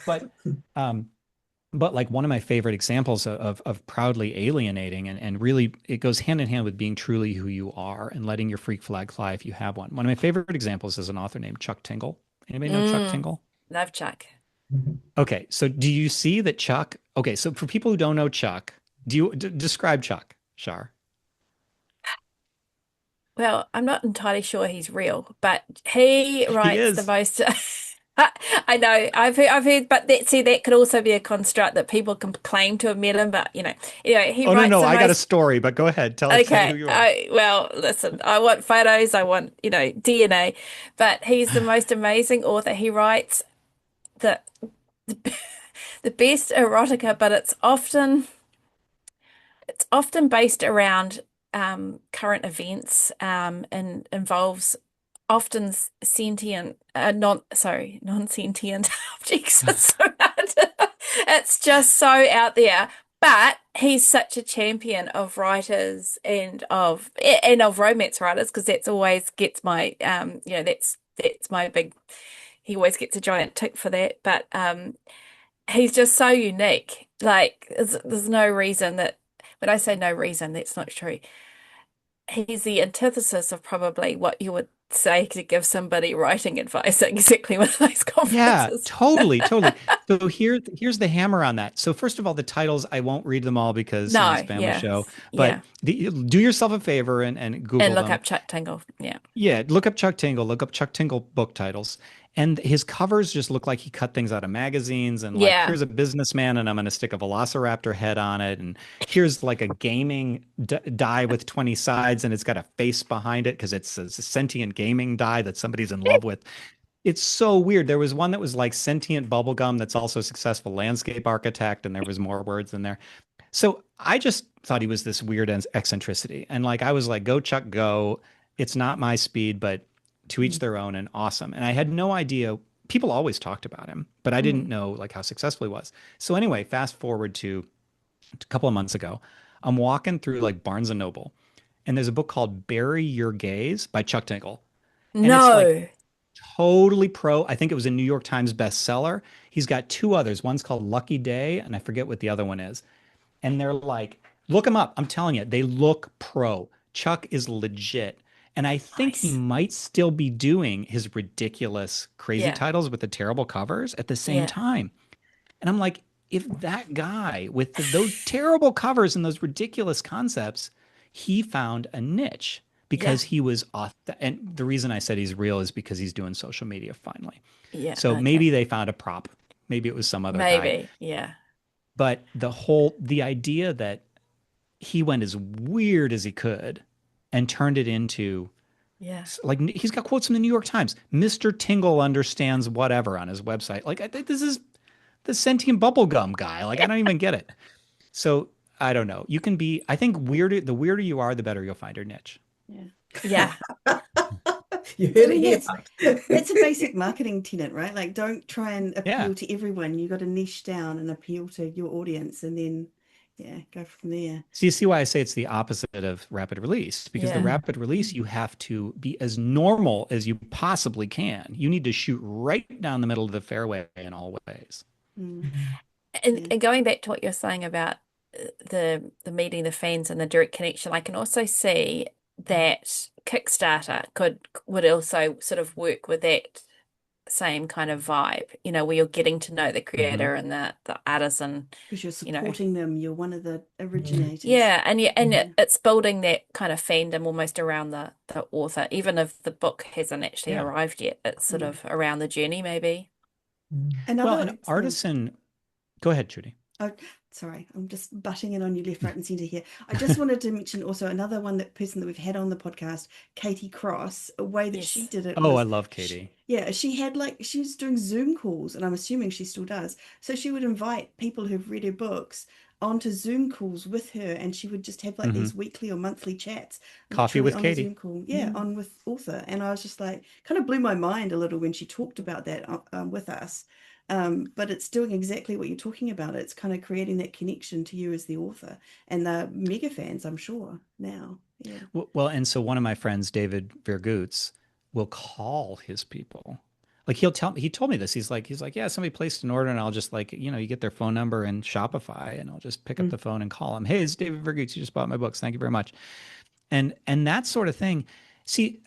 But like one of my favorite examples of proudly alienating and really it goes hand in hand with being truly who you are and letting your freak flag fly if you have one. One of my favorite examples is an author named Chuck Tingle. Anybody know Chuck Tingle? Love Chuck. Okay, so do you see that Chuck? Okay, so for people who don't know Chuck, do you describe Chuck, Shar? Well, I'm not entirely sure he's real, but he He writes the is. most. I know, I've heard, but that could also be a construct that people can claim to have met him. But anyway, he Oh no, writes no, the I got a most. story, but go ahead, tell me who Okay, you are. well, listen, I want photos, I want DNA, but he's the most amazing author. He writes the the best erotica, but it's often based around current events and involves often sentient non-sentient objects. It's so hard. It's just so out there. But he's such a champion of writers and of romance writers, because that's always gets my that's my big, he always gets a giant tick for that. But he's just so unique. Like there's no reason that, when I say no reason, that's not true. He's the antithesis of probably what you would say to give somebody writing advice at exactly one of those Yeah, conferences. totally, totally. So here's the hammer on that. So first of all, the titles, I won't read them all because it's a No, family yeah, show, yeah. but do yourself a favor and And Google look them. up Chuck Tingle. Yeah. Yeah, look up Chuck Tingle, look up Chuck Tingle book titles. And his covers just look like he cut things out of magazines and like, Yeah. here's a businessman and I'm going to stick a velociraptor head on it. And here's like a gaming die with 20 sides and it's got a face behind it because it's a sentient gaming die that somebody's in love with. It's so weird. There was one that was like sentient bubblegum that's also a successful landscape architect, and there was more words in there. So I just thought he was this weird eccentricity. And like I was like, go Chuck, go. It's not my speed, but to each their own and awesome. And I had no idea. People always talked about him, but I didn't know like how successful he was. So anyway, fast forward to a couple of months ago, I'm walking through like Barnes and Noble, and there's a book called Bury Your Gaze by Chuck Tingle. And it's like No. totally pro. I think it was a New York Times bestseller. He's got two others. One's called Lucky Day, and I forget what the other one is. And they're like, look them up. I'm telling you, they look pro. Chuck is legit. And I think he Nice. might still be doing his ridiculous, crazy Yeah. titles with the terrible covers at the same Yeah. time. And I'm like, if that guy with those terrible covers and those ridiculous concepts, he found a niche because Yeah. he was off. And the reason I said he's real is because he's doing social media finally. Yeah. So Okay. maybe they found a prop. Maybe it was some other guy. Maybe. Yeah. But the idea that he went as weird as he could and turned it into Yeah. like, he's got quotes from the New York Times. Mr. Tingle understands whatever on his website. Like, I think this is the sentient bubblegum guy. Like, I don't even get it. So I don't know. You can be, I think the weirder you are, the better you'll find your niche. Yeah. You heard I it mean, here. that's a basic marketing tenet, right? Like, don't try and Yeah. appeal to everyone. You got to niche down and appeal to your audience, and then go from there. So you see why I say it's the opposite of rapid release, because the Yeah. rapid release, you have to be as normal as you possibly can. You need to shoot right down the middle of the fairway in all ways. Mm. And, Yeah. and going back to what you're saying about the meeting the fans and the direct connection, I can also see that Kickstarter would also sort of work with that same kind of vibe, where you're getting to know the creator and the artisan, Because you're you know. supporting them. You're one of the originators. Yeah, and it's building that kind of fandom almost around the author, even if the book hasn't actually arrived yet. It's sort of around the journey, maybe. Well, an artisan. Go ahead, Judy. Oh, sorry, I'm just butting in on you left, right, and centre here. I just wanted to mention also another person that we've had on the podcast, Katie Cross. A way that she did it. Oh, I love Katie. She had she was doing Zoom calls, and I'm assuming she still does. So she would invite people who've read her books onto Zoom calls with her, and she would just have these weekly or monthly chats. Coffee with on Katie. A Zoom call. On with author. And I was just kind of blew my mind a little when she talked about that with us. But it's doing exactly what you're talking about. It's kind of creating that connection to you as the author, and the mega fans, I'm sure, now. Yeah. Well, and so one of my friends, David Vergoots, will call his people. Like he told me this. He's like, yeah, somebody placed an order and I'll just you get their phone number in Shopify and I'll just pick up the phone and call them. Hey, it's David Vergoots. You just bought my books. Thank you very much. And that sort of thing. See,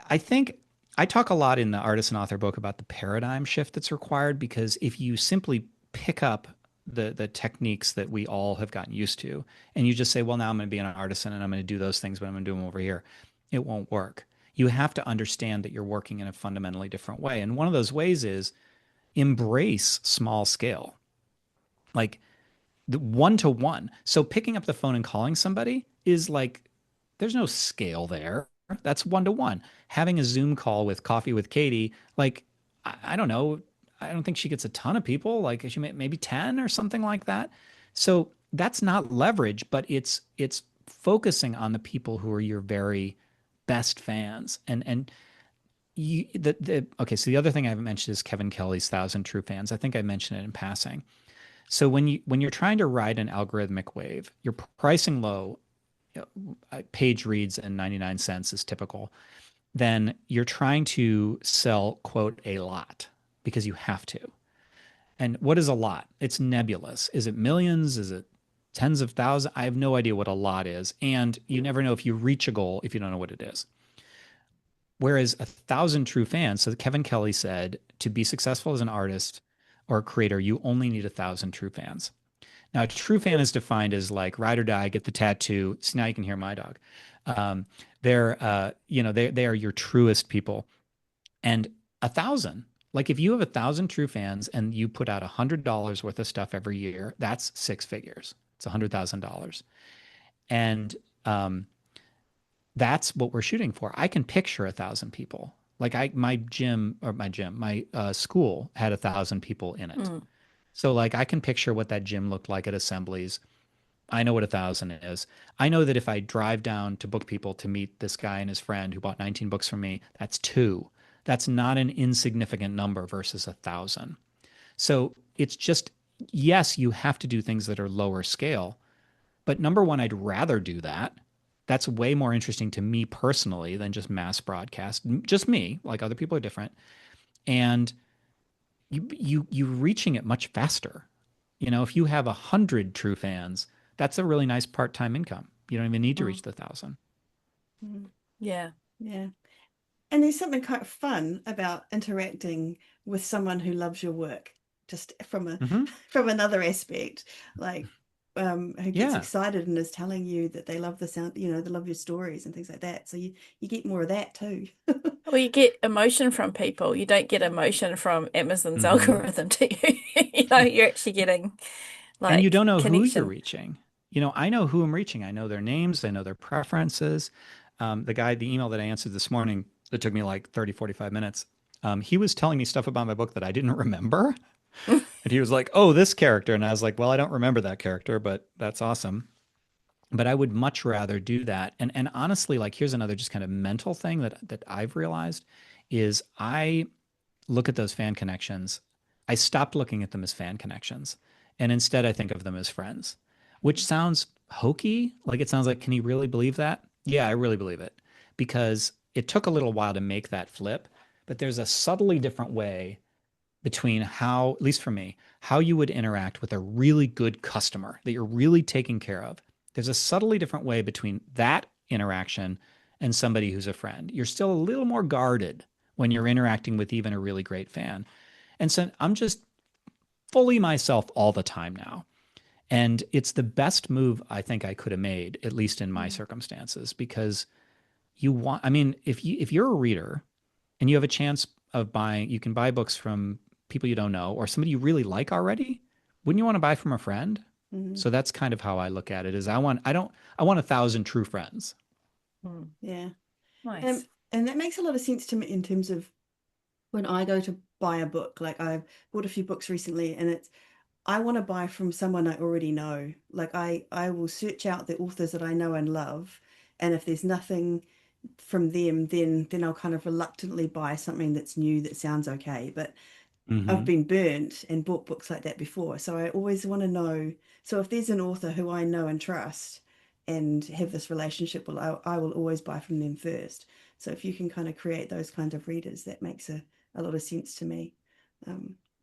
I think I talk a lot in the Artisan Author book about the paradigm shift that's required, because if you simply pick up the techniques that we all have gotten used to and you just say, well, now I'm going to be an artisan and I'm going to do those things, but I'm going to do them over here, it won't work. You have to understand that you're working in a fundamentally different way. And one of those ways is embrace small scale, like the one-to-one. So picking up the phone and calling somebody is there's no scale there. That's one-to-one. Having a Zoom call with Coffee with Katie, I don't know. I don't think she gets a ton of people, she maybe 10 or something like that. So that's not leverage, but it's focusing on the people who are your very best fans. And okay, so the other thing I haven't mentioned is Kevin Kelly's 1,000 True Fans. I think I mentioned it in passing. So when you're trying to ride an algorithmic wave, you're pricing low, page reads and 99 cents is typical, then you're trying to sell, quote, a lot, because you have to. And what is a lot? It's nebulous. Is it millions? Is it tens of thousands? I have no idea what a lot is. And you never know if you reach a goal if you don't know what it is. Whereas 1,000 true fans, so Kevin Kelly said, to be successful as an artist or a creator, you only need 1,000 true fans. Now, a true fan is defined as ride or die, get the tattoo. So now you can hear my dog. They are your truest people. And 1,000, if you have 1,000 true fans and you put out $100 worth of stuff every year, that's 6 figures. It's $100,000. And that's what we're shooting for. I can picture 1,000 people. My school had 1,000 people in it. So I can picture what that gym looked like at assemblies. I know what 1,000 is. I know that if I drive down to Book People to meet this guy and his friend who bought 19 books from me, that's 2. That's not an insignificant number versus 1,000. So it's just, yes, you have to do things that are lower scale. But number one, I'd rather do that. That's way more interesting to me personally than just mass broadcast. Just me, other people are different. And you're reaching it much faster. If you have 100 true fans, that's a really nice part-time income. You don't even need to reach the 1,000. Yeah. Yeah. And there's something kind of fun about interacting with someone who loves your work, just from from another aspect, who gets excited and is telling you that they love the sound, they love your stories and things like that. So you get more of that too. Well, you get emotion from people. You don't get emotion from Amazon's algorithm, do you? You're actually getting and you don't know connection. who you're reaching. I know who I'm reaching. I know their names. I know their preferences. The email that I answered this morning, that took me 30, 45 minutes. He was telling me stuff about my book that I didn't remember. And he was like, oh, this character. And I was like, well, I don't remember that character, but that's awesome. But I would much rather do that. And honestly, here's another just kind of mental thing that I've realized is I look at those fan connections. I stopped looking at them as fan connections. And instead I think of them as friends, which sounds hokey. It sounds like, can you really believe that? Yeah, I really believe it, because it took a little while to make that flip, but there's a subtly different way between how, at least for me, how you would interact with a really good customer that you're really taking care of. There's a subtly different way between that interaction and somebody who's a friend. You're still a little more guarded when you're interacting with even a really great fan. And so I'm just fully myself all the time now. And it's the best move I think I could have made, at least in my circumstances, because I mean, if you're a reader and you have a chance of buying, you can buy books from people you don't know or somebody you really like already, wouldn't you want to buy from a friend? Mhm. So that's kind of how I look at it is I want 1,000 true friends. Yeah. Nice. And that makes a lot of sense to me in terms of when I go to buy a book. Like I've bought a few books recently, and I want to buy from someone I already know. Like I will search out the authors that I know and love, and if there's nothing from them, then I'll kind of reluctantly buy something that's new that sounds okay. But I've been burnt and bought books like that before, so I always want to know. So if there's an author who I know and trust and have this relationship, well, I will always buy from them first. So if you can kind of create those kinds of readers, that makes a lot of sense to me.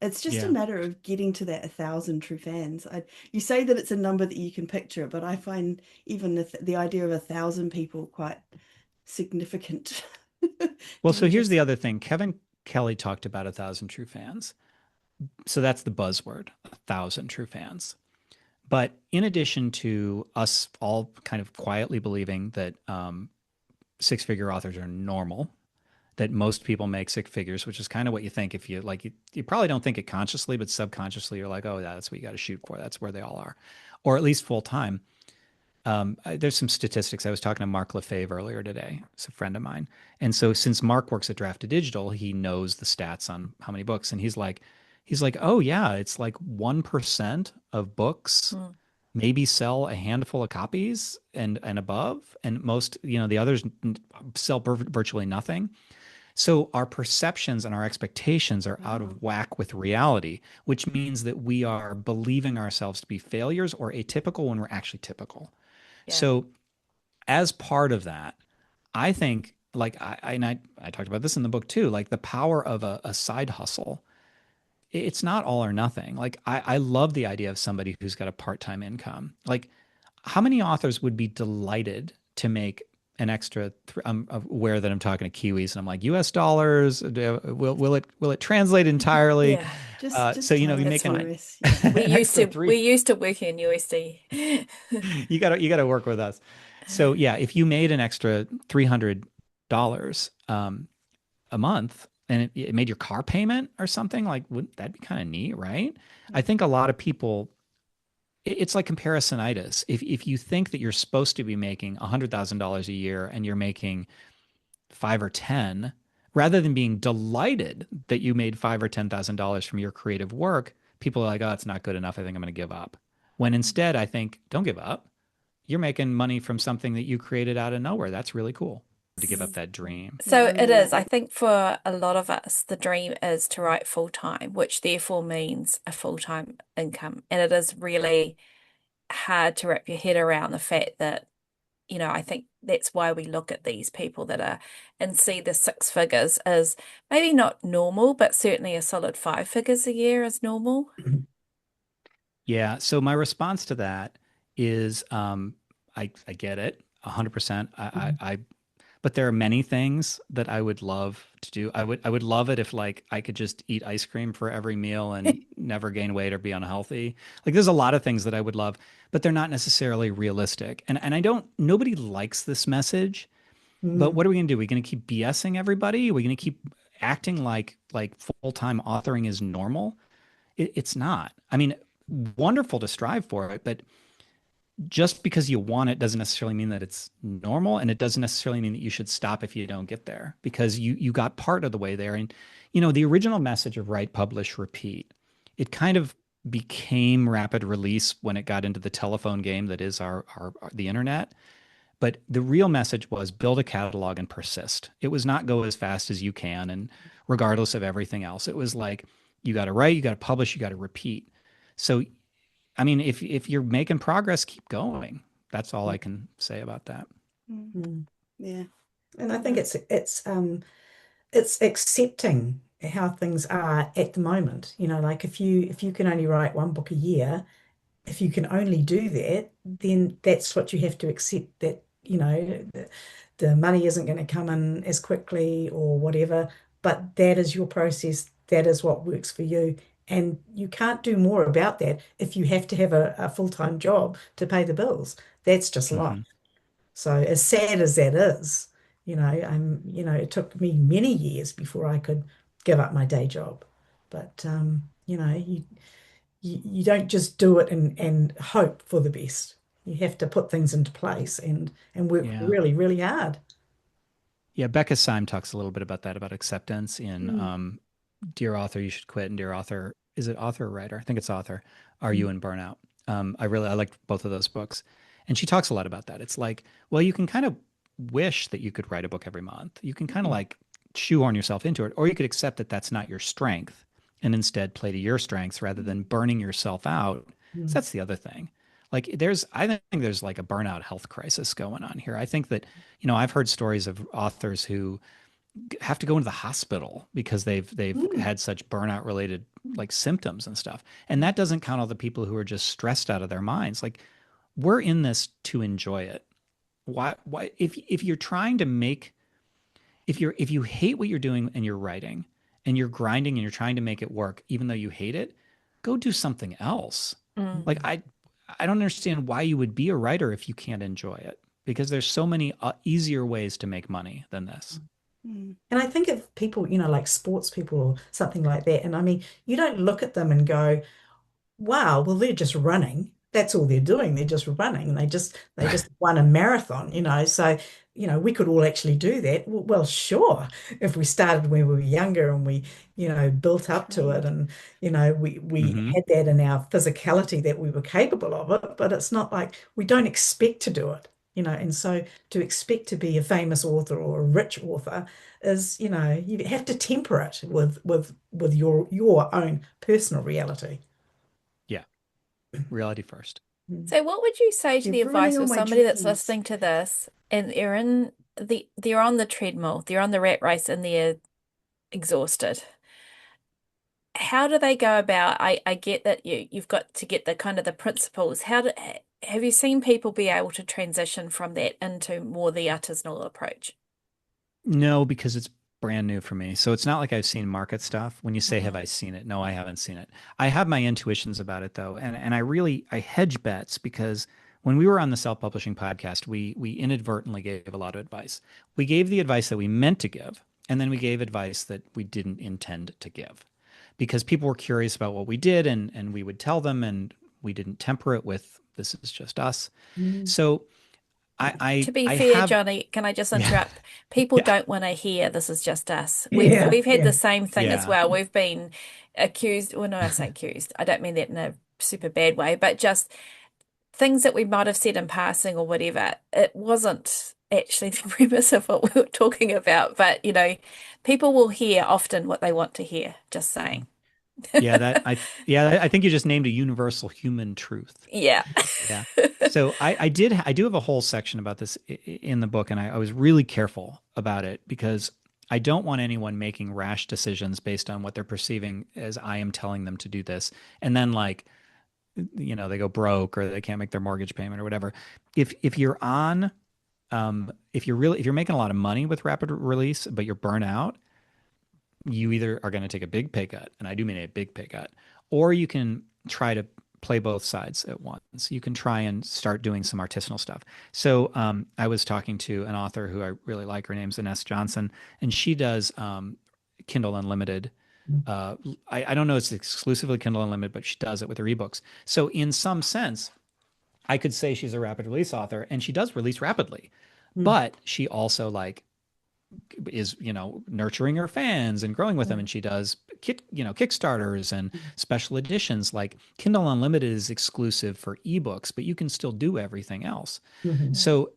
It's just a Yeah. matter of getting to that 1,000 true fans. You say that it's a number that you can picture, but I find even the idea of 1,000 people quite significant. Well, Do so you here's just? the other thing. Kevin Kelly talked about 1,000 true fans. So that's the buzzword, 1,000 true fans. But in addition to us all kind of quietly believing that six-figure authors are normal, that most people make six figures, which is kind of what you think if you like, you probably don't think it consciously, but subconsciously you're like, oh, yeah, that's what you got to shoot for. That's where they all are, or at least full time. There's some statistics. I was talking to Mark Lefebvre earlier today. It's a friend of mine. And so since Mark works at Drafted Digital, he knows the stats on how many books. And he's like, oh yeah, it's like 1% of books maybe sell a handful of copies and above. And most, the others sell virtually nothing. So our perceptions and our expectations are out of whack with reality, which means that we are believing ourselves to be failures or atypical when we're actually typical. Yeah. So as part of that, I think like I talked about this in the book too, like the power of a side hustle. It's not all or nothing. Like I love the idea of somebody who's got a part-time income. Like how many authors would be delighted to make an extra I'm aware that I'm talking to Kiwis and I'm like US dollars, will it translate entirely? Yeah. Just So you tell make us an, for us. Yeah. We an used extra to three. we used to work in USD. You gotta work with us. So yeah, if you made an extra $300 a month and it made your car payment or something, like wouldn't that be kind of neat, right? I think a lot of people it's like comparisonitis. If you think that you're supposed to be making $100,000 a year and you're making five or 10, rather than being delighted that you made five or $10,000 from your creative work, people are like, oh, it's not good enough. I think I'm going to give up. When instead, I think, don't give up. You're making money from something that you created out of nowhere. That's really cool to give up that dream. Yeah, So I it really like is. I that. think for a lot of us, the dream is to write full time, which therefore means a full-time income. And it is really hard to wrap your head around the fact that, I think that's why we look at these people that are and see the six figures as maybe not normal, but certainly a solid five figures a year is normal. Yeah. So my response to that is, I get it 100%. But there are many things that I would love to do. I would love it if like I could just eat ice cream for every meal and never gain weight or be unhealthy. Like there's a lot of things that I would love, but they're not necessarily realistic. And I don't nobody likes this message, but what are we gonna do? Are we gonna keep BSing everybody? Are we gonna keep acting like full-time authoring is normal? It's not. I mean, wonderful to strive for it, but just because you want it doesn't necessarily mean that it's normal, and it doesn't necessarily mean that you should stop if you don't get there because you got part of the way there. And the original message of write, publish, repeat, it kind of became rapid release when it got into the telephone game that is our the internet. But the real message was build a catalog and persist. It was not go as fast as you can and regardless of everything else. It was like you got to write, you got to publish, you got to repeat. So I mean, if you're making progress, keep going. That's all I can say about that. Yeah. And I think it's accepting how things are at the moment. Like if you can only write one book a year, if you can only do that, then that's what you have to accept that, the money isn't going to come in as quickly or whatever. but that is your process. That is what works for you. And you can't do more about that if you have to have a full-time job to pay the bills. That's just life. Hmm. So as sad as that is, it took me many years before I could give up my day job. But you don't just do it and hope for the best. You have to put things into place and work Yeah. really, really hard. Yeah. Becca Syme talks a little bit about that, about acceptance in Mm, Dear Author, You Should Quit, and Dear Author, is it author or writer? I think it's author. Are Mm, You in Burnout? I liked both of those books. And she talks a lot about that. It's like, well, you can kind of wish that you could write a book every month. You can kind of mm, like shoehorn yourself into it, or you could accept that that's not your strength and instead play to your strengths rather than burning yourself out. So mm, that's the other thing. Like I think there's like a burnout health crisis going on here. I think that, I've heard stories of authors who have to go into the hospital because they've mm, had such burnout related like symptoms and stuff. And that doesn't count all the people who are just stressed out of their minds. Like we're in this to enjoy it. Why if you're trying to make if you hate what you're doing and you're writing and you're grinding and you're trying to make it work even though you hate it, go do something else. Mm. Like I don't understand why you would be a writer if you can't enjoy it because there's so many easier ways to make money than this. mm, And I think of people, like sports people or something like that. And I mean, you don't look at them and go, wow, well, they're just running. That's all they're doing. They're just running. They just won a marathon, So, we could all actually do that. Well, sure, if we started when we were younger and we, built up to it trained. and, we Hmm. had that in our physicality that we were capable of it, but it's not like we don't expect to do it, and so to expect to be a famous author or a rich author is, you have to temper it with your own personal reality. Yeah. Reality first. Mm. So what would you say to You're the ruining advice all of my somebody that's dreams. listening to this and they're on the treadmill, they're on the rat race and they're exhausted? How do they go about? I get that you've got to get the kind of the principles. Have you seen people be able to transition from that into more the artisanal approach? No, because it's brand new for me. So it's not like I've seen market stuff. When you say, have Mm. I seen it? No, I haven't seen it. I have my intuitions about it though. And I hedge bets because when we were on the self-publishing podcast, we inadvertently gave a lot of advice. We gave the advice that we meant to give, and then we gave advice that we didn't intend to give. Because people were curious about what we did and we would tell them and we didn't temper it with this is just us. Mm. So I To I be I fair, have Johnny, can I just yeah. interrupt? People Yeah. don't want to hear this is just us. We've Yeah, we've had yeah. the same thing as Yeah. well. We've been accused, well, no, I say accused. I don't mean that in a super bad way, but just things that we might have said in passing or whatever. It wasn't actually the premise of what we were talking about, but people will hear often what they want to hear, just saying. I think you just named a universal human truth. Yeah. Yeah. So I do have a whole section about this in the book, and I was really careful about it because I don't want anyone making rash decisions based on what they're perceiving as I am telling them to do this, and then like they go broke or they can't make their mortgage payment or whatever. If you're on if you're making a lot of money with rapid release but you're burnt out, you either are going to take a big pay cut, and I do mean a big pay cut, or you can try to play both sides at once. You can try and start doing some artisanal stuff. So I was talking to an author who I really like. Her name's Ines Johnson, and she does Kindle Unlimited. I don't know it's exclusively Kindle Unlimited, but she does it with her ebooks. So in some sense, I could say she's a rapid release author, and she does release rapidly, Mm. but she also like is nurturing her fans and growing with them, and she does kickstarters and special editions. Like Kindle Unlimited is exclusive for ebooks, but you can still do everything else. Mhm. So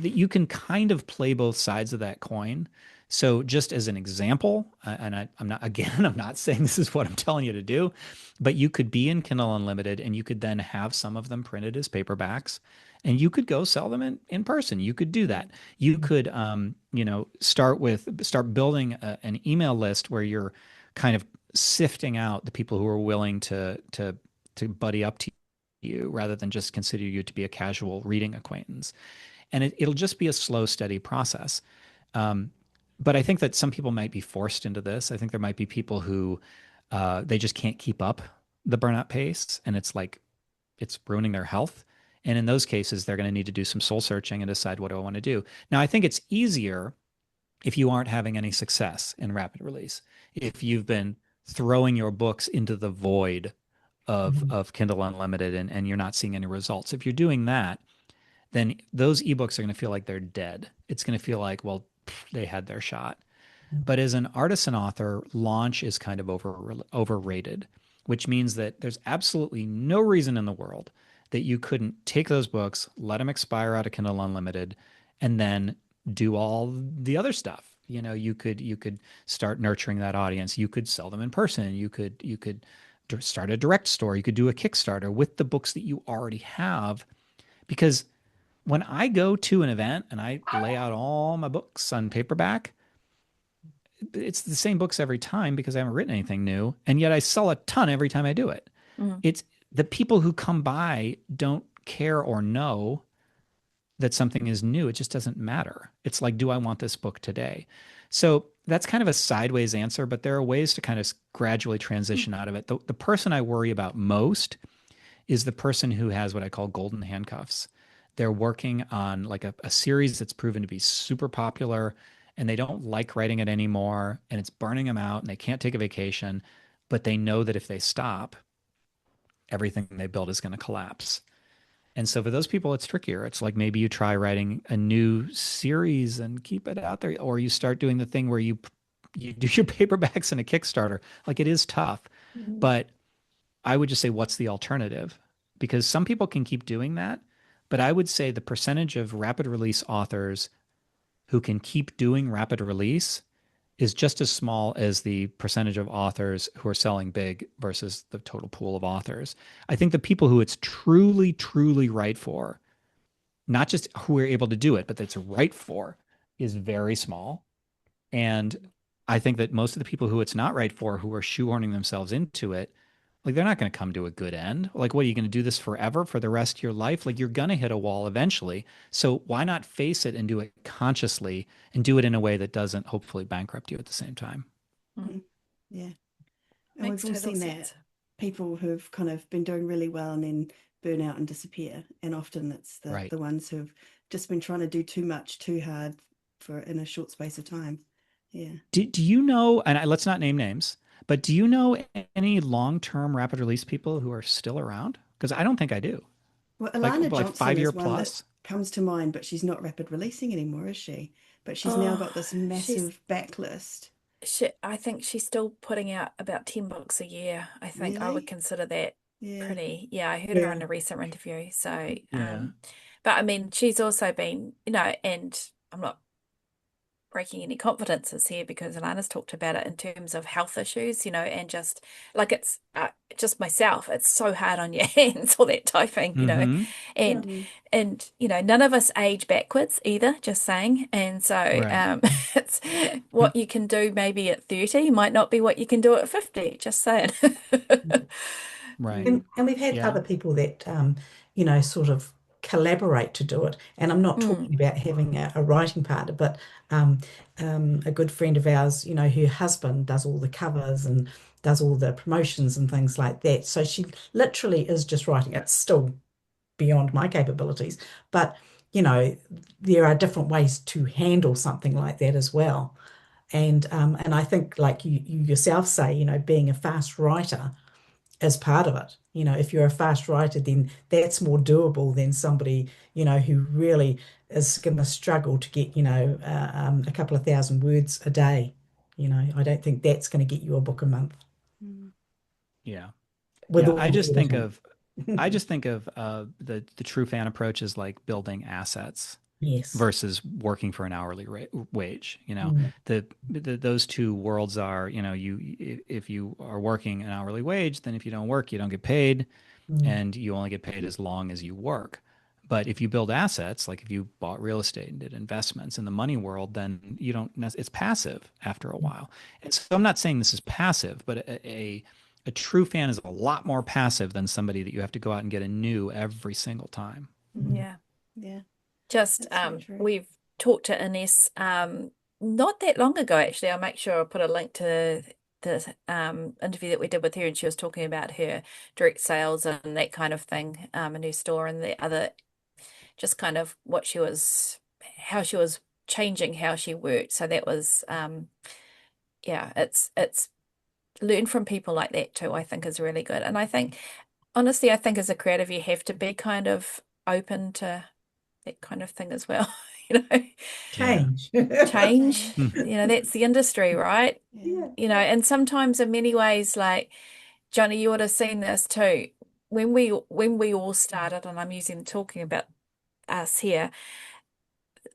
you can kind of play both sides of that coin. So just as an example, I'm not again, I'm not saying this is what I'm telling you to do, but you could be in Kindle Unlimited and you could then have some of them printed as paperbacks and you could go sell them in person. You could do that. You could, start building an email list where you're kind of sifting out the people who are willing to buddy up to you rather than just consider you to be a casual reading acquaintance. And it'll just be a slow, steady process. Um, but I think that some people might be forced into this. I think there might be people who they just can't keep up the burnout pace, and it's ruining their health. And in those cases, they're going to need to do some soul searching and decide, what do I want to do? Now, I think it's easier if you aren't having any success in rapid release. If you've been throwing your books into the void of Kindle Unlimited and you're not seeing any results. If you're doing that, then those ebooks are going to feel like they're dead. It's going to feel like, well, they had their shot. But as an artisan author, launch is kind of overrated, which means that there's absolutely no reason in the world that you couldn't take those books, let them expire out of Kindle Unlimited, and then do all the other stuff. You could start nurturing that audience. You could sell them in person. You could start a direct store. You could do a Kickstarter with the books that you already have. Because when I go to an event and I lay out all my books on paperback, it's the same books every time because I haven't written anything new. And yet I sell a ton every time I do it. It's the people who come by don't care or know that something is new. It just doesn't matter. It's like, do I want this book today? So that's kind of a sideways answer, but there are ways to kind of gradually transition out of it. The person I worry about most is the person who has what I call golden handcuffs. They're working on like a series that's proven to be super popular, and they don't like writing it anymore, and it's burning them out, and they can't take a vacation, but they know that if they stop, everything they build is going to collapse. And so for those people, it's trickier. It's like maybe you try writing a new series and keep it out there, or you start doing the thing where you do your paperbacks in a Kickstarter. Like, it is tough, but I would just say, what's the alternative? Because some people can keep doing that, but I would say the percentage of rapid release authors who can keep doing rapid release is just as small as the percentage of authors who are selling big versus the total pool of authors. I think the people who it's truly, truly right for, not just who are able to do it, but that's right for, is very small. And I think that most of the people who it's not right for, who are shoehorning themselves into it, like, they're not going to come to a good end. Like, what, are you going to do this forever for the rest of your life? Like, you're going to hit a wall eventually. So why not face it and do it consciously and do it in a way that doesn't hopefully bankrupt you at the same time? Yeah. And Makes we've all total seen sense. that people who've kind of been doing really well and then burn out and disappear. And often it's Right. the ones who've just been trying to do too much, too hard in a short space of time. Yeah. Do you know, and let's not name names, but do you know any long-term rapid release people who are still around? Because I don't think I do. Well, Like Alana Johnson 5 year is one that plus. comes to mind, but she's not rapid releasing anymore, is she? But she's now got this She's massive backlist. I think she's still putting out about 10 books a year. I think I would Really? consider that Yeah. pretty. Yeah, I heard her in Yeah. a recent interview. So, Yeah. but I mean, she's also been, and I'm not breaking any confidences here because Alana's talked about it in terms of health issues, and just like it's just myself, it's so hard on your hands, all that typing, Mm-hmm. and Mm. none of us age backwards either, just saying. And so Right. it's what you can do maybe at 30 might not be what you can do at 50, just saying. Right. And we've had Yeah. other people that, sort of collaborate to do it. And I'm not talking about having a writing partner, but um, a good friend of ours, her husband does all the covers and does all the promotions and things like that. So she literally is just writing. It's still beyond my capabilities, but, there are different ways to handle something like that as well. And I think, like you yourself say, being a fast writer as part of it. If you're a fast writer, then that's more doable than somebody, who really is going to struggle to get, a couple of thousand words a day. I don't think that's going to get you a book a month Mm. Yeah. with Yeah. all I the just think editing. of the true fan approach is like building assets Yes. versus working for an hourly wage. Mm, Those two worlds are, if you are working an hourly wage, then if you don't work, you don't get paid, mm, and you only get paid as long as you work. But if you build assets, like if you bought real estate and did investments in the money world, then you don't, it's passive after a while. And so I'm not saying this is passive, but a true fan is a lot more passive than somebody that you have to go out and get a new every single time. mm, Yeah. Yeah, Just that's so true. we've talked to Ines not that long ago, actually. I'll make sure I'll put a link to the interview that we did with her, and she was talking about her direct sales and that kind of thing, in her store, and the other, just kind of how she was changing how she worked. So that was, yeah, it's learn from people like that too, I think is really good. And I think, honestly, I think as a creative, you have to be kind of open to that kind of thing as well. You know, Change. change, Mhm. that's the industry, right? Yeah. And sometimes in many ways, like Johnny, you would have seen this too. When we all started, and I'm using talking about us here,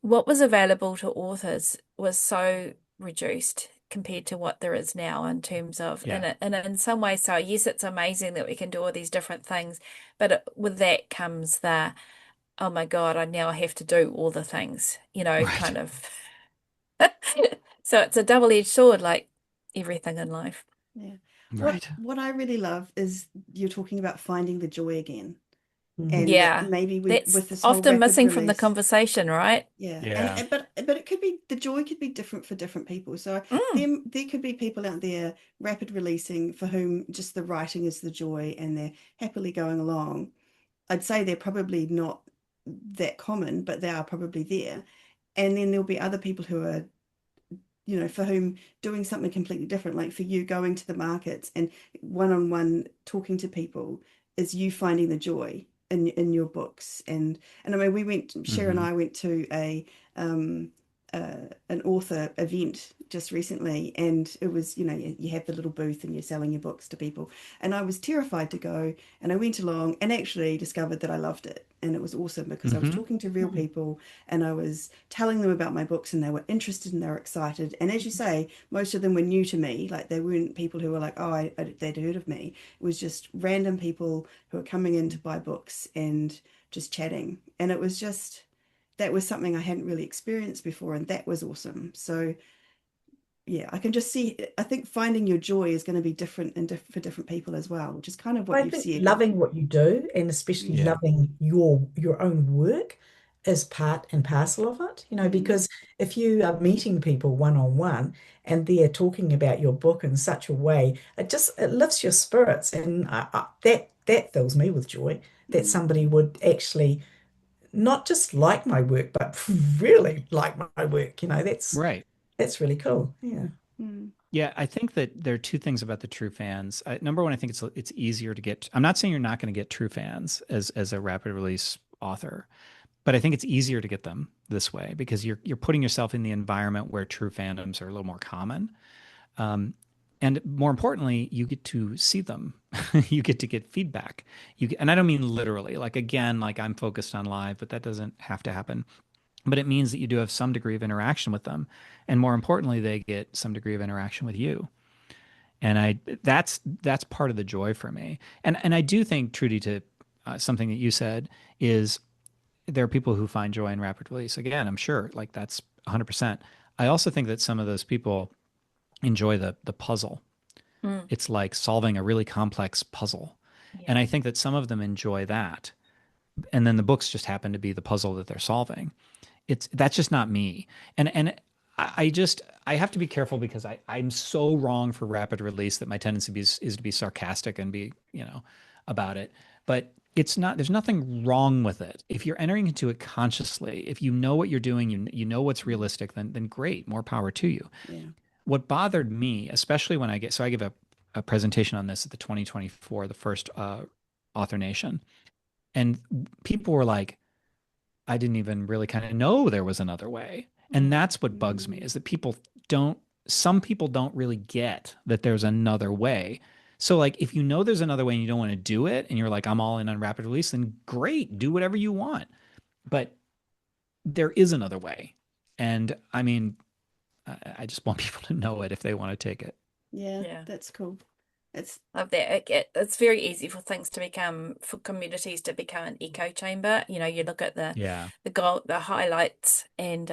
what was available to authors was so reduced compared to what there is now in terms of, Yeah. and in some ways, so yes, it's amazing that we can do all these different things, but with that comes the, oh my God, I now have to do all the things, Right. kind of. So it's a double-edged sword, like everything in life. Yeah. Right. What I really love is you're talking about finding the joy again. Mhm. And that Yeah, maybe that's with this whole often rapid missing from the release. conversation, right? Yeah. Yeah. But it could be, the joy could be different for different people. So Mm, there could be people out there rapid releasing for whom just the writing is the joy and they're happily going along. I'd say they're probably not that common, but they are probably there. And then there'll be other people who are, for whom doing something completely different, like for you going to the markets and one-on-one talking to people, is you finding the joy in your books. And I mean, Cher and Hmm. I went to um an author event just recently, and it was, you have the little booth and you're selling your books to people, and I was terrified to go, and I went along and actually discovered that I loved it, and it was awesome because I was Hmm. talking to real people and I was telling them about my books, and they were interested and they were excited. And as you say, most of them were new to me. Like, they weren't people who were like, oh, they'd heard of me. It was just random people who were coming in to buy books and just chatting. And it was just, that was something I hadn't really experienced before, and that was awesome. So yeah, I can just see, I think finding your joy is going to be different for different people as well, which is kind of what I you've think said. loving what you do, and especially Mm, Yeah. loving your own work, is part and parcel of it, mm, because if you are meeting people one on one and they're talking about your book in such a way, it lifts your spirits, and that fills me with joy that mm, somebody would actually not just like my work, but really like my work. Right. That's really cool. Yeah. mm, Yeah, I think that there are two things about the true fans. Number one, I think it's easier to get. I'm not saying you're not going to get true fans as a rapid release author, but I think it's easier to get them this way because you're putting yourself in the environment where true fandoms are a little more common. Um, and more importantly, you get to see them. You get to get feedback. And I don't mean literally. Like, again, like I'm focused on live, but that doesn't have to happen. But it means that you do have some degree of interaction with them, and more importantly, they get some degree of interaction with you. And that's part of the joy for me. And I do think, Trudy, to something that you said, is there are people who find joy in rapid release. Again, I'm sure like that's 100%. I also think that some of those people enjoy the puzzle. mm, It's like solving a really complex puzzle. And yeah. I think that some of them enjoy that. And then the books just happen to be the puzzle that they're solving. That's just not me. And I have to be careful because I'm so wrong for rapid release that my tendency is to be sarcastic and be, about it. But it's not, there's nothing wrong with it. If you're entering into it consciously, if you know what you're doing, you know what's realistic, then great, more power to you. yeah. What bothered me, especially when I give a presentation on this at the 2024, the first Author Nation, and people were like, I didn't even really kind of know there was another way. And Mm, that's what bugs me mm, is that some people don't really get that there's another way. So, like, if you know there's another way and you don't want to do it and you're like, I'm all in on rapid release, then great, do whatever you want. But there is another way. And I mean, I just want people to know it if they want to take it. yeah, Yeah. that's cool. It's Love that. It's very easy for communities to become an echo chamber. You look at Yeah. the goal, the highlights, and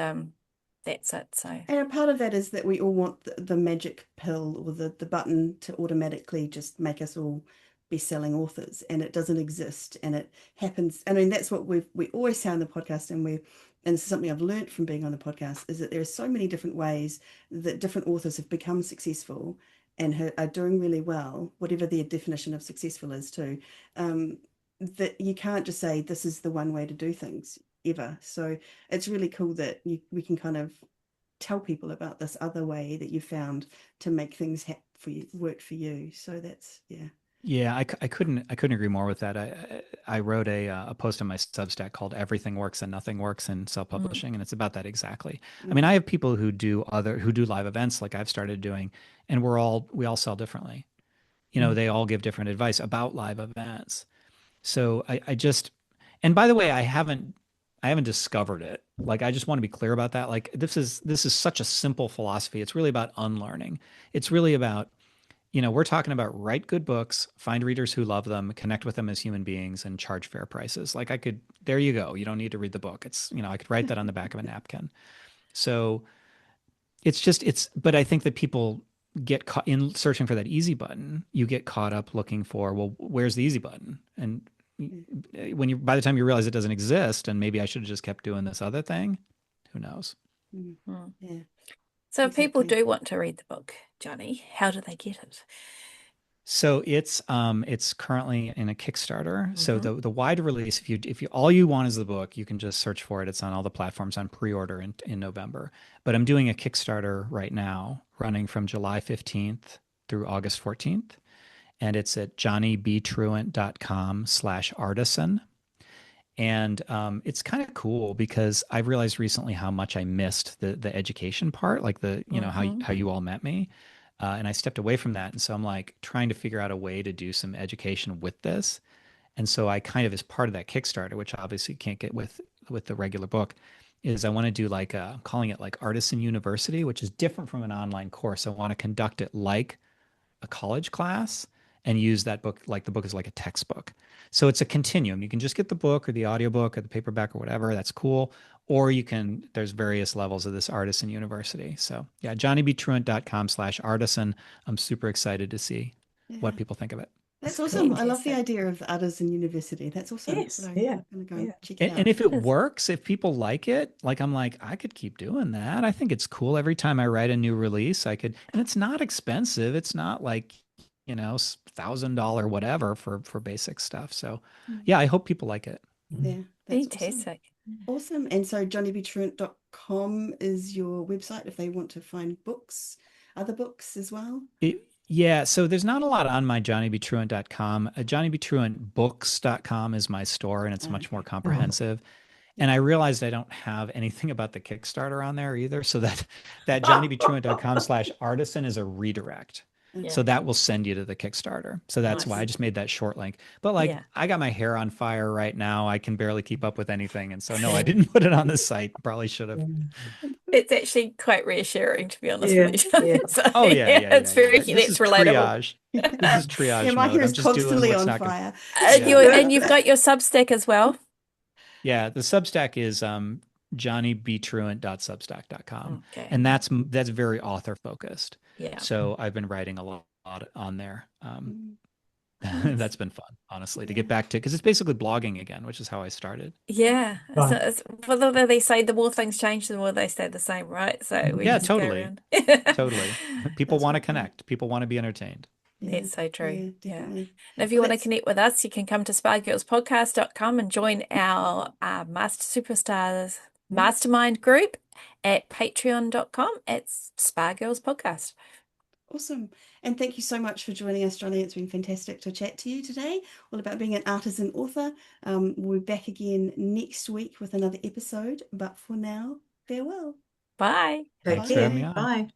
that's it. So And a part of that is that we all want the magic pill or the button to automatically just make us all best-selling authors, and it doesn't exist, and it happens. I mean, that's what we always say on the podcast, and this is something I've learned from being on the podcast, is that there are so many different ways that different authors have become successful and are doing really well, whatever their definition of successful is too, that you can't just say this is the one way to do things ever. So it's really cool that we can kind of tell people about this other way that you found to make things work for you. So that's, yeah. Yeah, I couldn't agree more with that. I wrote a post on my Substack called "Everything Works and Nothing Works in Self-Publishing," and it's about that exactly. I mean, I have people who do live events like I've started doing, and we all sell differently. You know, they all give different advice about live events. So I just, and by the way, I haven't discovered it. Like, I just want to be clear about that. Like, this is such a simple philosophy. It's really about unlearning. It's really about, we're talking about write good books, find readers who love them, connect with them as human beings, and charge fair prices. Like, there you go. You don't need to read the book. It's, I could write that on the back of a napkin. So but I think that people get caught in searching for that easy button. You get caught up looking for, well, where's the easy button? And by the time you realize it doesn't exist, and maybe I should have just kept doing this other thing, who knows? Yeah. So if people do want to read the book, Johnny, how do they get it? So it's currently in a Kickstarter. So the wide release, if you all you want is the book, you can just search for it. It's on all the platforms on pre-order in November. But I'm doing a Kickstarter right now, running from July 15th through August 14th. And it's at johnnybtruant.com/artisan. And it's kind of cool because I've realized recently how much I missed the education part, like how you all met me. And I stepped away from that. And so I'm like trying to figure out a way to do some education with this. And so I kind of, as part of that Kickstarter, which obviously can't get with the regular book, is I want to do like I'm calling it like Artisan University, which is different from an online course. I want to conduct it like a college class and use that book, like the book is like a textbook. So it's a continuum. You can just get the book or the audiobook or the paperback or whatever. That's cool. Or there's various levels of this Artisan University. So yeah, johnnybtruant.com/artisan. I'm super excited to see what people think of it. That's awesome. I love the idea of the Artisan University. That's awesome. Yes. I'm going to go and check it out. And if it works, if people like it, I'm like, I could keep doing that. I think it's cool. Every time I write a new release, and it's not expensive. It's not like, $1,000 whatever for basic stuff. So yeah, I hope people like it. Yeah, that's fantastic. Awesome. And so johnnybtruant.com is your website if they want to find other books as well? Yeah, so there's not a lot on my johnnybtruant.com. johnnybtruantbooks.com is my store, and it's much more comprehensive. And I realized I don't have anything about the Kickstarter on there either. So that johnnybtruant.com/artisan is a redirect. Yeah. So that will send you to the Kickstarter. So that's why I just made that short link. But I got my hair on fire right now. I can barely keep up with anything. And so no, I didn't put it on the site. Probably should have. It's actually quite reassuring, to be honest with you. Yeah. So, it's very it's relatable. Triage. This is triage. Yeah, my hair is constantly on fire. And you've got your Substack as well. Yeah, the Substack is johnnybtruant.substack.com. Okay. And that's very author focused. Yeah. So I've been writing a lot on there. That's been fun, honestly, to get back to, because it's basically blogging again, which is how I started. Yeah. Right. So although they say the more things change, the more they stay the same, right? So we just totally. Go Totally. People want to connect. People want to be entertained. Yeah, it's so true. Yeah. And if Well, you want to connect with us, you can come to spygirlspodcast.com and join our Master Superstars Mastermind group at patreon.com. It's Spygirls Podcast. Awesome. And thank you so much for joining us, Johnny. It's been fantastic to chat to you today, all about being an artisan author. We'll be back again next week with another episode. But for now, farewell. Bye. Take Thanks for having me care. on. Bye.